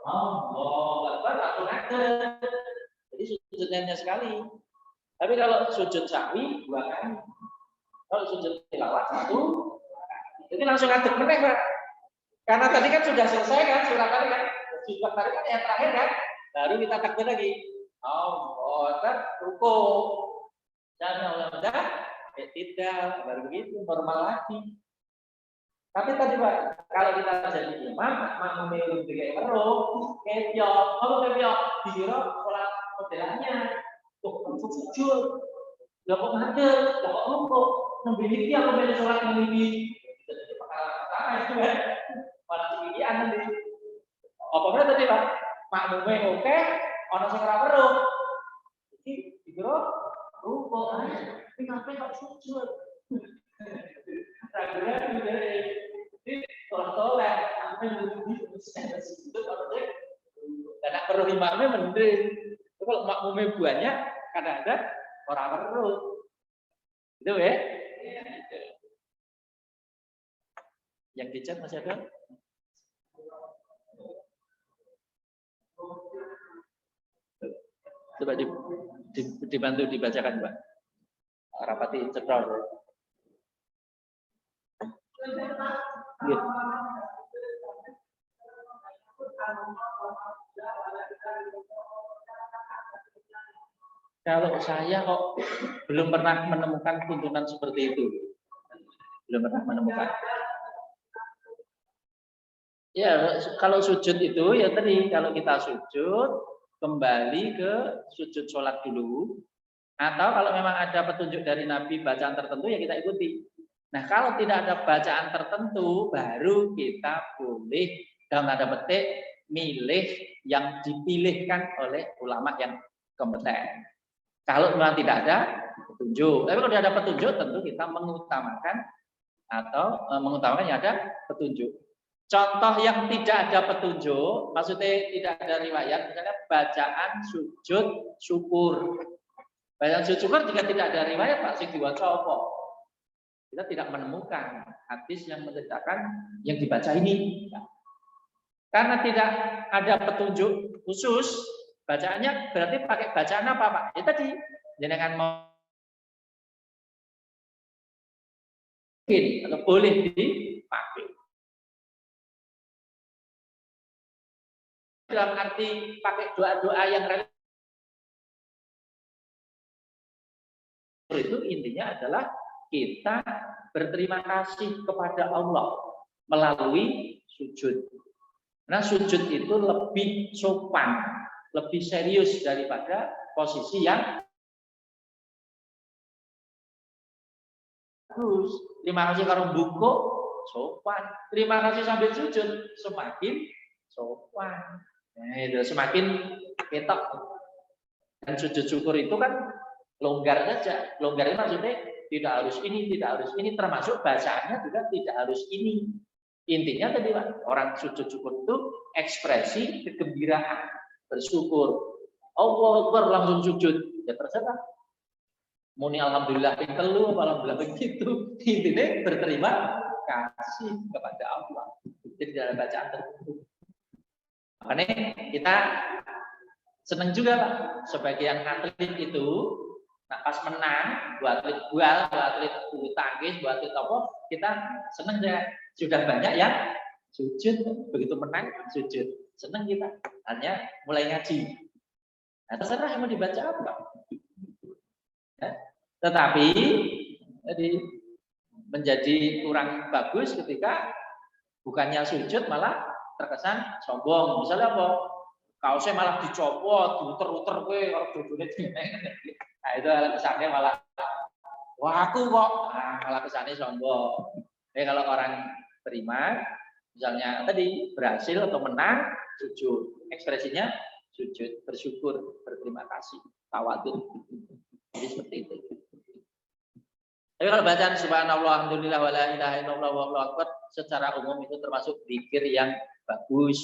Allahu Akbar langsung ada. Jadi sujudnya hanya sekali. Tapi kalau sujud sahwi 2 kali. Kalau sujud tilawah 1. Ini langsung ngadeg meneh, Pak. Karena tadi kan sudah selesai kan surah kali kan. Sujud tadi kan yang terakhir kan. Baru kita takbir lagi. Allahu Akbar rukuk. Dan Allah tidak, baru begitu normal lagi. Tapi tadi Pak, kalau kita jadi imam, makmum itu juga perlu kepiok, kalau kepiok dikira sholat modelannya, tuh sujud, nggak kok ngadeg, nggak kok rukuk, nembiliki aku beli sholat nembiliki, jadi perkara itu kan, malah tinggian nanti. Apa benar tadi Pak? Makmumnya oke, orang sing ora weruh, jadi dikira rukuk aja. Tapi kok sujud? Ragu-ragu jadi tolak-tolak, sampai menjadi sujud karena perlu imamnya mending. Kalau makmumnya banyak, kadang-kadang orang perlu. Itu ya? Yang dicat masih ada? Coba dibantu dibacakan, Pak. Rapati cetrol. Ya. Kalau saya kok belum pernah menemukan tuntunan seperti itu. Belum pernah menemukan. Ya, kalau sujud itu ya tadi kalau kita sujud kembali ke sujud sholat dulu. Atau kalau memang ada petunjuk dari Nabi bacaan tertentu ya kita ikuti. Nah kalau tidak ada bacaan tertentu baru kita boleh dalam tanda petik milih yang dipilihkan oleh ulama yang kompeten. Kalau memang tidak ada petunjuk, tapi kalau tidak ada petunjuk tentu kita mengutamakan atau mengutamakan yang ada petunjuk. Contoh yang tidak ada petunjuk, maksudnya tidak ada riwayat, misalnya bacaan sujud syukur. Bacaan sujud syukur jika tidak ada riwayat Pak sing diwaca apa? Kita tidak menemukan hadis yang menceritakan yang dibaca ini. Karena tidak ada petunjuk khusus, bacaannya berarti pakai bacaan apa Pak? Ya tadi, jenengan mau atau boleh dipakai. Dalam arti pakai doa-doa yang itu intinya adalah kita berterima kasih kepada Allah melalui sujud. Nah, sujud itu lebih sopan, lebih serius daripada posisi yang terus. Terima kasih kalau buku sopan. Terima kasih sambil sujud semakin sopan. Nah, itu semakin ketok. Dan sujud syukur itu kan longgar saja. Longgar itu maksudnya tidak harus ini, tidak harus ini. Termasuk bacaannya juga tidak harus ini. Intinya tadi orang sujud syukur itu ekspresi kegembiraan, bersyukur. Allah Akbar langsung sujud. Ya terserah. Muni alhamdulillah telu, alhamdulillah begitu. Intinya berterima kasih kepada Allah. Jadi dalam bacaan tertentu. Makanya kita senang juga Pak, sebagai yang atlet itu, nah pas menang, buat atlet bual, buat atlet bulu tangkis, buat atlet apa, kita senang ya. Sudah banyak yang sujud, begitu menang sujud, senang kita. Hanya mulai ngaji. Nah, terserah mau dibaca apa. Ya. Tetapi jadi menjadi kurang bagus ketika bukannya sujud malah terkesan sombong. Misalnya apa? Kaosnya malah dicopot, diuter-uter gue orang duduknya gini. Nah itu kesannya malah wah aku kok, nah, malah kesannya sombong. Jadi kalau orang beriman, misalnya tadi berhasil atau menang, sujud, ekspresinya sujud, bersyukur, berterima kasih, tawadhu. Jadi seperti itu. Tapi kalau bacaan subhanallah, alhamdulillah, wala ilaha illallah, wallahu akbar, secara umum itu termasuk zikir yang bagus,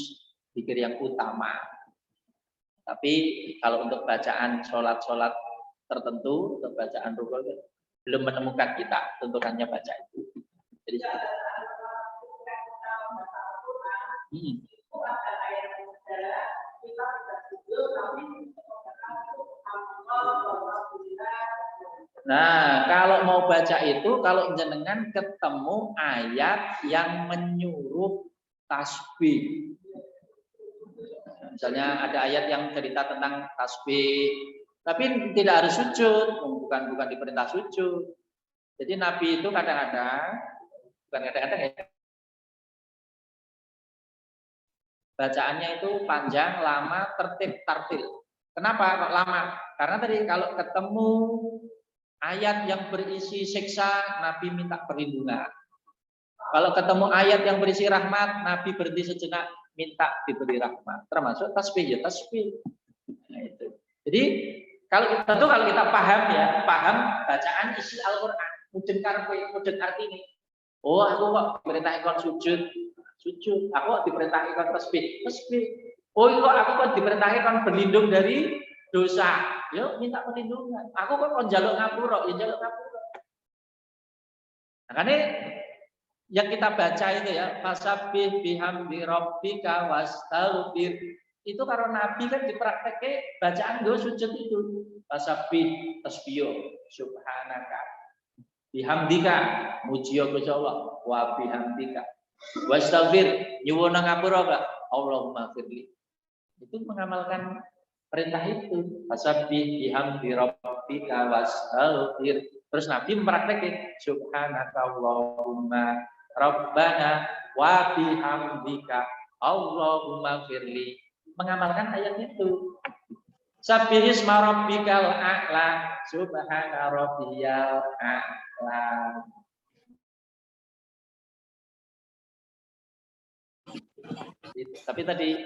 zikir yang utama. Tapi kalau untuk bacaan sholat-sholat tertentu, untuk bacaan rukun, belum menemukan kita tuntukannya baca itu. Jadi nah, kalau mau baca itu, kalau jenengan ketemu ayat yang menyuruh tasbih. Misalnya ada ayat yang cerita tentang tasbih, tapi tidak harus sujud, bukan diperintah sujud. Jadi Nabi itu kadang-kadang, bukan kadang-kadang ya, bacaannya itu panjang, lama, tertib, tartil. Kenapa kok lama? Karena tadi kalau ketemu ayat yang berisi siksa, Nabi minta perlindungan. Kalau ketemu ayat yang berisi rahmat, Nabi berhenti sejenak, minta diberi rahmat. Termasuk tasbih ya tasbih. Nah, itu. Jadi kalau kita paham ya, paham bacaan isi Al-Qur'an, mudeng karpe, mudeng artine. Oh, aku kok diperintahkan sujud. Aku kok diperintahkan tasbih. Oh, kok aku kok diperintahkan berlindung dari dosa. Yo minta perlindungan. Aku kok njaluk ngapura, ya njaluk ngapura. Makanya yang kita baca itu ya, fasabbih bihamdi rabbika wastaghfir. Itu karena Nabi kan diprakteknya bacaan do sujud itu. Fasabbih tasbih subhanaka. Bihamdika mujiya Gusti Allah wa bihamdika. Wastaghfir nyuwun ngapura Pak. Allahumma firli. Itu mengamalkan perintah itu. Fasabbih bihamdi rabbika wastaghfir. Terus Nabi mempraktekkan subhanaka Allahumma rabbana wa bihamdika Allahumma firli. Mengamalkan ayat itu. Sabbihisma rabbikal a'la subhana rabbiyal a'la. Tapi tadi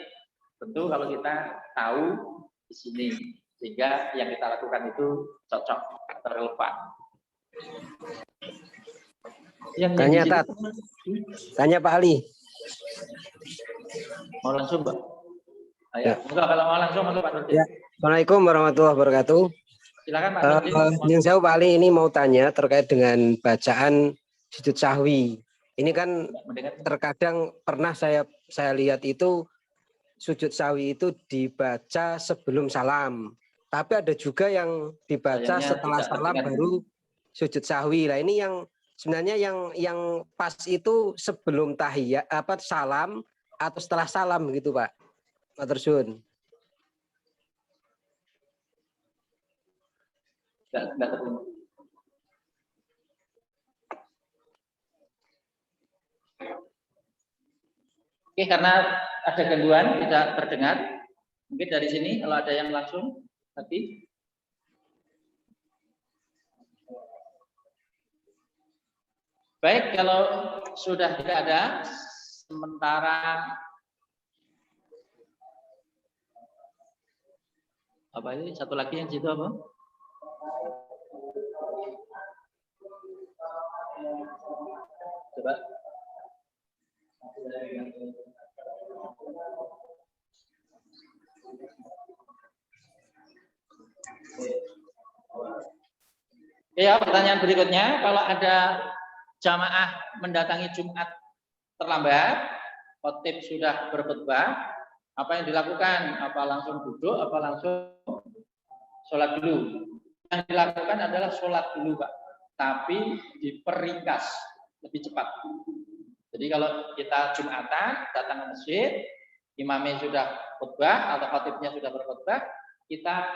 tentu kalau kita tahu di sini sehingga yang kita lakukan itu cocok atau relevan. Tanya Pak Ali. Mau langsung Pak? Ayo, enggak kalau mau langsung Pak Nurdin. Ya. Assalamualaikum warahmatullahi wabarakatuh. Silakan Pak Nurdin. Yang saya Pak Ali ini mau tanya terkait dengan bacaan sujud sahwi. Ini kan terkadang pernah saya lihat itu sujud sahwi itu dibaca sebelum salam. Tapi ada juga yang dibaca setelah salam baru sujud sahwi. Lah ini yang sebenarnya yang pas itu sebelum tahiyat salam atau setelah salam gitu Pak. Matur suwun. Enggak terdengar. Oke, karena ada gangguan tidak terdengar. Mungkin dari sini kalau ada yang langsung tadi. Baik, kalau sudah tidak ada, sementara apa ini satu lagi yang situ apa? Coba. Ya, pertanyaan berikutnya, kalau ada jamaah mendatangi Jumat terlambat, khotib sudah berkhutbah, apa yang dilakukan? Apa langsung duduk, apa langsung sholat dulu? Yang dilakukan adalah sholat dulu, Pak, tapi diperingkas lebih cepat. Jadi kalau kita Jumatan datang ke masjid, imamnya sudah khutbah atau khotibnya sudah berkhutbah, kita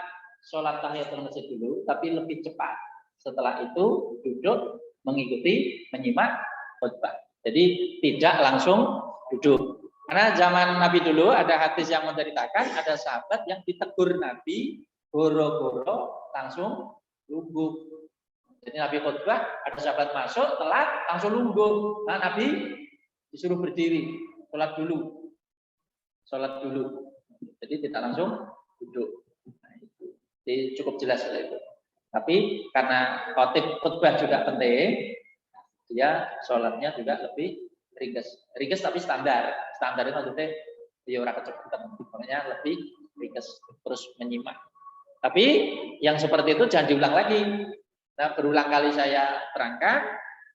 sholat tahiyatul masjid dulu, tapi lebih cepat. Setelah itu duduk mengikuti menyimak khutbah. Jadi tidak langsung duduk. Karena zaman Nabi dulu ada hadis yang menceritakan ada sahabat yang ditegur Nabi goro-goro langsung lungguh. Jadi Nabi khutbah, ada sahabat masuk telat langsung lungguh. Nah, Nabi disuruh berdiri, sholat dulu. Sholat dulu. Jadi tidak langsung duduk. Nah, itu. Jadi cukup jelas itu. Tapi karena khutbah juga penting, dia sholatnya juga lebih ringkes. Ringkes tapi standar. Standar itu maksudnya dia orang kecepatan, makanya lebih ringkes terus menyimak. Tapi yang seperti itu jangan diulang lagi. Nah, berulang kali saya terangkan,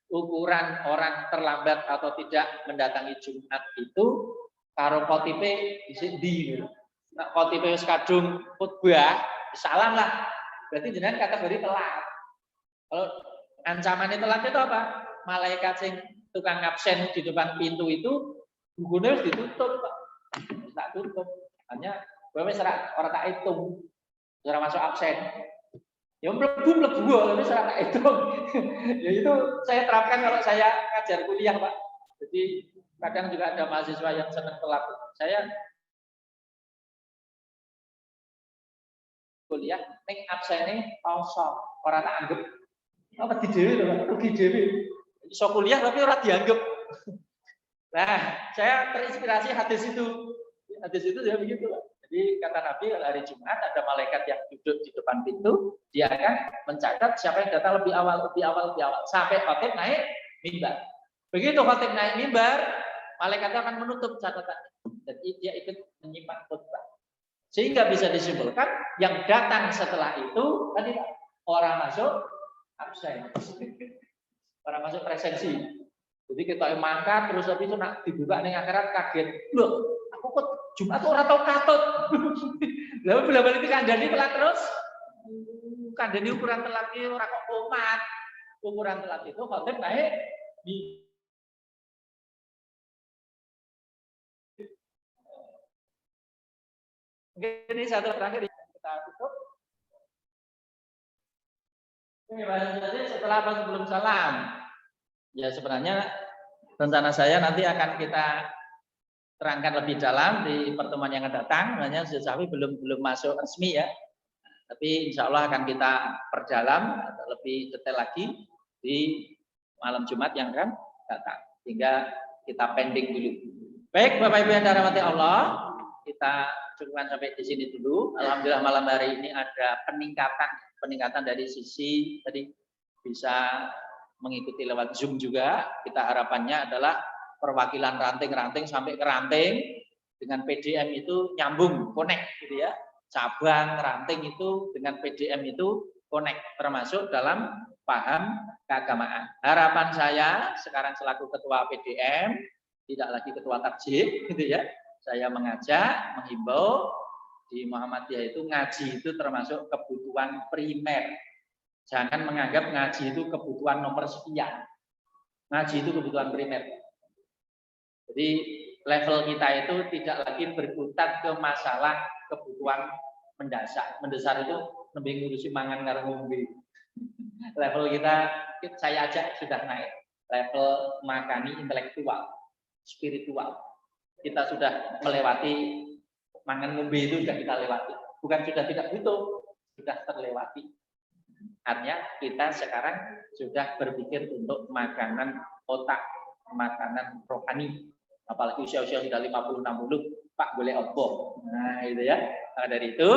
ukuran orang terlambat atau tidak mendatangi Jumat itu karo khotibe di. Nah, khotibe wis kadung khutbah, salam lah. Berarti jenengan kategori telat. Kalau ancaman telat itu apa? Malaikat sing tukang absen di depan pintu itu bukunya harus ditutup, Pak. Tak tutup. Hanya bawa orang tak hitung. Ora masuk absen. Ya mlebu tapi ora tak hitung. Ya itu saya terapkan kalau saya ngajar kuliah, Pak. Jadi kadang juga ada mahasiswa yang senang telat. Saya kuliah ning absene pausa, ora tak anggap. Apa di dhewe lho, rugi dhewe. Iso kuliah tapi ora dianggap. Nah, saya terinspirasi hadis itu. Hadis itu ya begitu, Pak. Jadi kata Nabi hari Jumat ada malaikat yang duduk di depan pintu, dia akan mencatat siapa yang datang lebih awal sampai khotib naik mimbar. Begitu khotib naik mimbar, malaikatnya akan menutup catatan. Jadi dia ikut menyimak khutbah. Sehingga bisa disimpulkan yang datang setelah itu tadi orang masuk absen, orang masuk presensi. Jadi kita mangkat terus tapi itu nak dibuka ning akhirat kaget. Loh, aku kok Jumat ora tau katut. Lah bila balik kandhani telat terus. Kandhani ukuran telat iki ora kok komat. Ukuran telat itu khotib naik di ini satu terakhir kita tutup. Oke, jadi setelah apa sebelum salam? Ya sebenarnya rencana saya nanti akan kita terangkan lebih dalam di pertemuan yang akan datang. Sebenarnya sujud sahwi belum masuk resmi ya. Tapi insya Allah akan kita perdalam lebih detail lagi di malam Jumat yang akan datang. Hingga kita pending dulu. Baik Bapak Ibu yang dirahmati Allah, kita cukupkan sampai di sini dulu. Alhamdulillah malam hari ini ada peningkatan dari sisi tadi bisa mengikuti lewat Zoom juga. Kita harapannya adalah perwakilan ranting-ranting sampai ke ranting dengan PDM itu nyambung, connect gitu ya. Cabang ranting itu dengan PDM itu connect termasuk dalam paham keagamaan. Harapan saya sekarang selaku ketua PDM, tidak lagi ketua takjid gitu ya. Saya mengajak, menghimbau di Muhammadiyah itu ngaji itu termasuk kebutuhan primer. Jangan menganggap ngaji itu kebutuhan nomor sekian. Ngaji itu kebutuhan primer. Jadi level kita itu tidak lagi berkutat ke masalah kebutuhan mendasar. Mendasar itu lebih ngurusi mangan karo ngombe. Level kita saya ajak sudah naik. Level makani intelektual, spiritual. Kita sudah melewati mangan ngombe itu sudah kita lewati. Bukan sudah tidak butuh, sudah terlewati. Artinya kita sekarang sudah berpikir untuk makanan otak, makanan rohani. Apalagi usia-usia sudah 50-60, Pak boleh opo. Nah itu ya. Nah, dari itu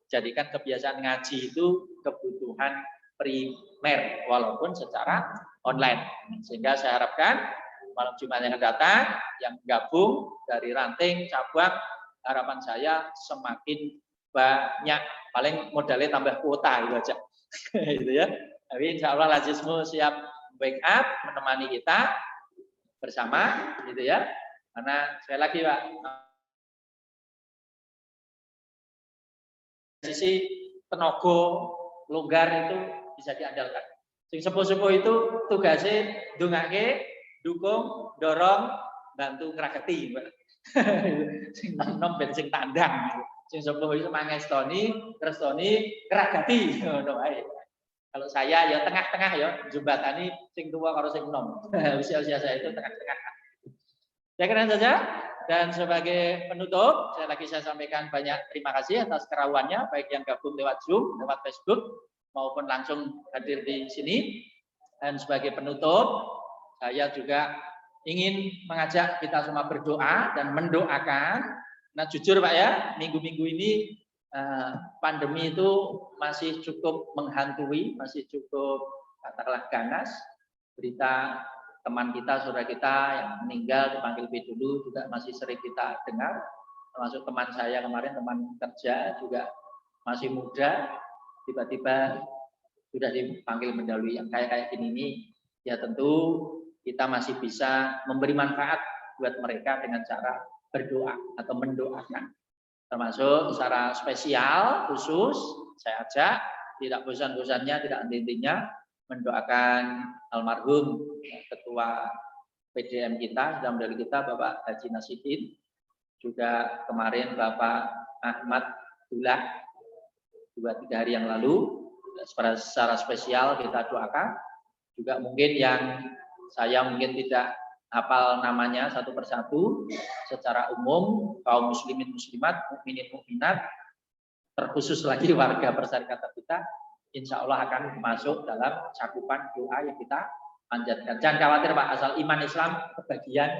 jadikan kebiasaan ngaji itu kebutuhan primer walaupun secara online. Sehingga saya harapkan malam Jumat yang datang yang gabung dari ranting cabang, harapan saya semakin banyak. Paling modalnya tambah kuota gitu aja. Gitu ya. Tapi insya Allah Lazismu siap backup menemani kita bersama gitu ya. Karena sekali lagi Pak, sisi tenaga longgar itu bisa diandalkan. Sing sepuh-sepuh itu tugasnya ndongake, dukung, dorong, bantu ngraketi. Sing nom ben sing tandang. Sing sepuh itu mangestoni, restoni, ngragati ngono wae. Kalau saya ya tengah-tengah ya, jembatani sing tua karo sing nom. Usia-usia saya itu tengah-tengah. Saya kira saja. Dan sebagai penutup, saya sampaikan banyak terima kasih atas kerawannya, baik yang gabung lewat Zoom, lewat Facebook, maupun langsung hadir di sini. Dan sebagai penutup, saya juga ingin mengajak kita semua berdoa dan mendoakan. Nah jujur Pak ya, minggu-minggu ini pandemi itu masih cukup menghantui, masih cukup katakanlah ganas. Berita teman kita, saudara kita yang meninggal dipanggil B dulu juga masih sering kita dengar. Termasuk teman saya kemarin, teman kerja juga masih muda, tiba-tiba sudah dipanggil mendahului. Yang kayak gini ini, ya tentu kita masih bisa memberi manfaat buat mereka dengan cara berdoa atau mendoakan. Termasuk secara spesial, khusus, saya ajak, tidak bosan-bosannya, tidak henti-hentinya, mendoakan almarhum ketua PDM kita, dalam dari kita Bapak Haji Nasidin, juga kemarin Bapak Ahmad Dullah 2-3 hari yang lalu, secara spesial kita doakan. Juga mungkin yang saya mungkin tidak hafal namanya satu persatu, secara umum kaum muslimin muslimat, mukminin mukminat, terkhusus lagi warga persyarikatan kita, insya Allah akan masuk dalam cakupan doa yang kita panjatkan. Jangan khawatir Pak, asal iman Islam kebagian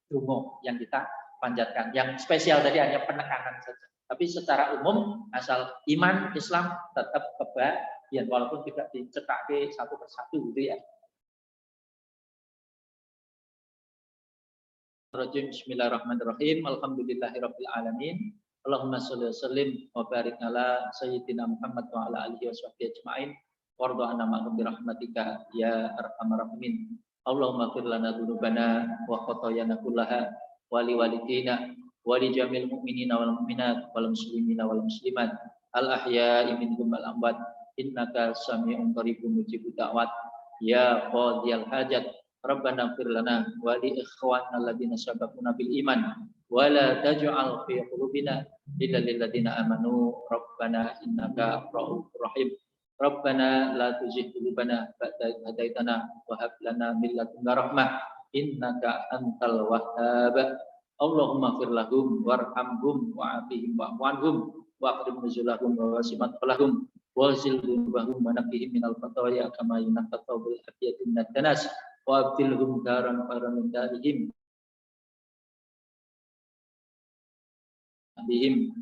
dungo yang kita panjatkan. Yang spesial tadi hanya penekanan saja. Tapi secara umum asal iman Islam tetap kebagian walaupun tidak dicekake satu persatu gitu ya. Bismillahirrahmanirrahim. Alhamdulillahirabbil alamin. Allahumma sholli wa sallim wa barik ala sayyidina Muhammad wa ala alihi wa sahbihi ajma'in. Warḍa 'anna ma'hum bi rahmatika ya arhamar rahimin. Allahumma ighfir lana dzunubana wa khotoyana kullaha wa li walidina wa li jamil mu'minina wal mu'minat wal muslimina wal muslimat al ahya'i minhum wal amwat innaka sami'un qaribun mujibud da'wat ya qadiyal hajat. Rabbana ighfir lana wa li ikhwanina alladziina sabaquna bil iman wa la taj'al fi qulubina ghillan lil ladzina amanu rabbana innaka ra'ufur rahim. Rabbana la tuzigh qulubana ba'da idh hadaitana wa hab lana min ladunka rahmah innaka antal wahhab. Allahumma ighfir lahum warhamhum wa'afihim wa'fu anhum wa'qrim nuzulahum wa wasi'mat lahum wa zilhum wa naqihim minal khataya kama yunqqa thawbul afiyatin nadanas wa abdilhum daran khairan min darihim bihim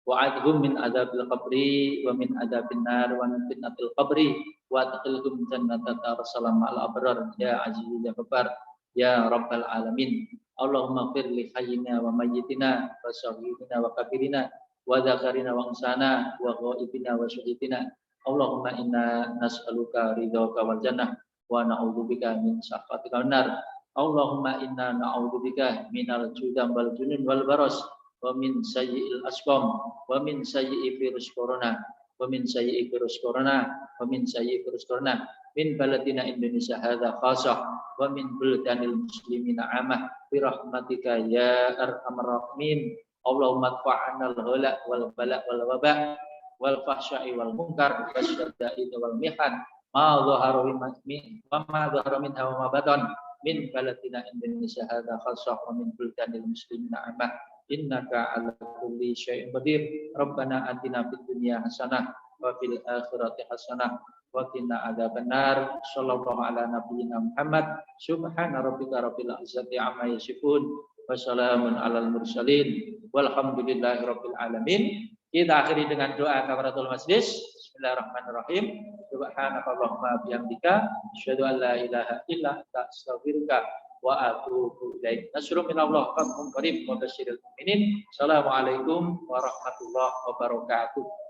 wa'adhum min adzabil qabri wa min adzabin nar wa min fitnatil qabri wa adkhilhum jannata darussalam al abrar ya aziz ya ghaffar ya rabbal alamin. Allahumma ighfir li hayyina wa mayyitina wa saghirina wa kabirina wa dzakarina wa unsana wa ghaibina wa syahidina. Allahumma inna nas'aluka ridhaka wal jannah wa na'udzubika min sakhatika wan nar. Allahumma inna na'udzubika minal judam wal junun wal baras wa min sayyi'il asqam wa min sayyi'i virus corona wa min sayyi'i virus corona wa min sayyi'i virus corona min baladina Indonesia hadza khassah wa min buldanil muslimina amah bi rahmatika ya arhamar rahimin. Allahumma adfa'na al-ghala wal bala wal waba wal fahsya'i wal munkar wasyada'id wal mihan ma dhahara min wa ma dhahara minha wa ma batan min baladina Indonesia hadza khassah wa min buldanil muslimina amah innaka ala kulli syai'in qadir. Rabbana atina fid dunya hasanah wa fil akhirati hasanah wa qina adzabannar. Sallallahu ala nabiyyina Muhammad. Subhana rabbika rabbil izzati amma yasifun wa salamun alal mursalin walhamdulillahi rabbil alamin. Kita akhiri dengan doa kafaratul majlis. Bismillahirrahmanirrahim. Subhanakallahumma bihamdika asyhadu an la ilaha illa anta astaghfiruka wa atubu ilaik. Nasrun minallah wa fathun qarib wa basyiril mu'minin. Assalamualaikum warahmatullahi wabarakatuh.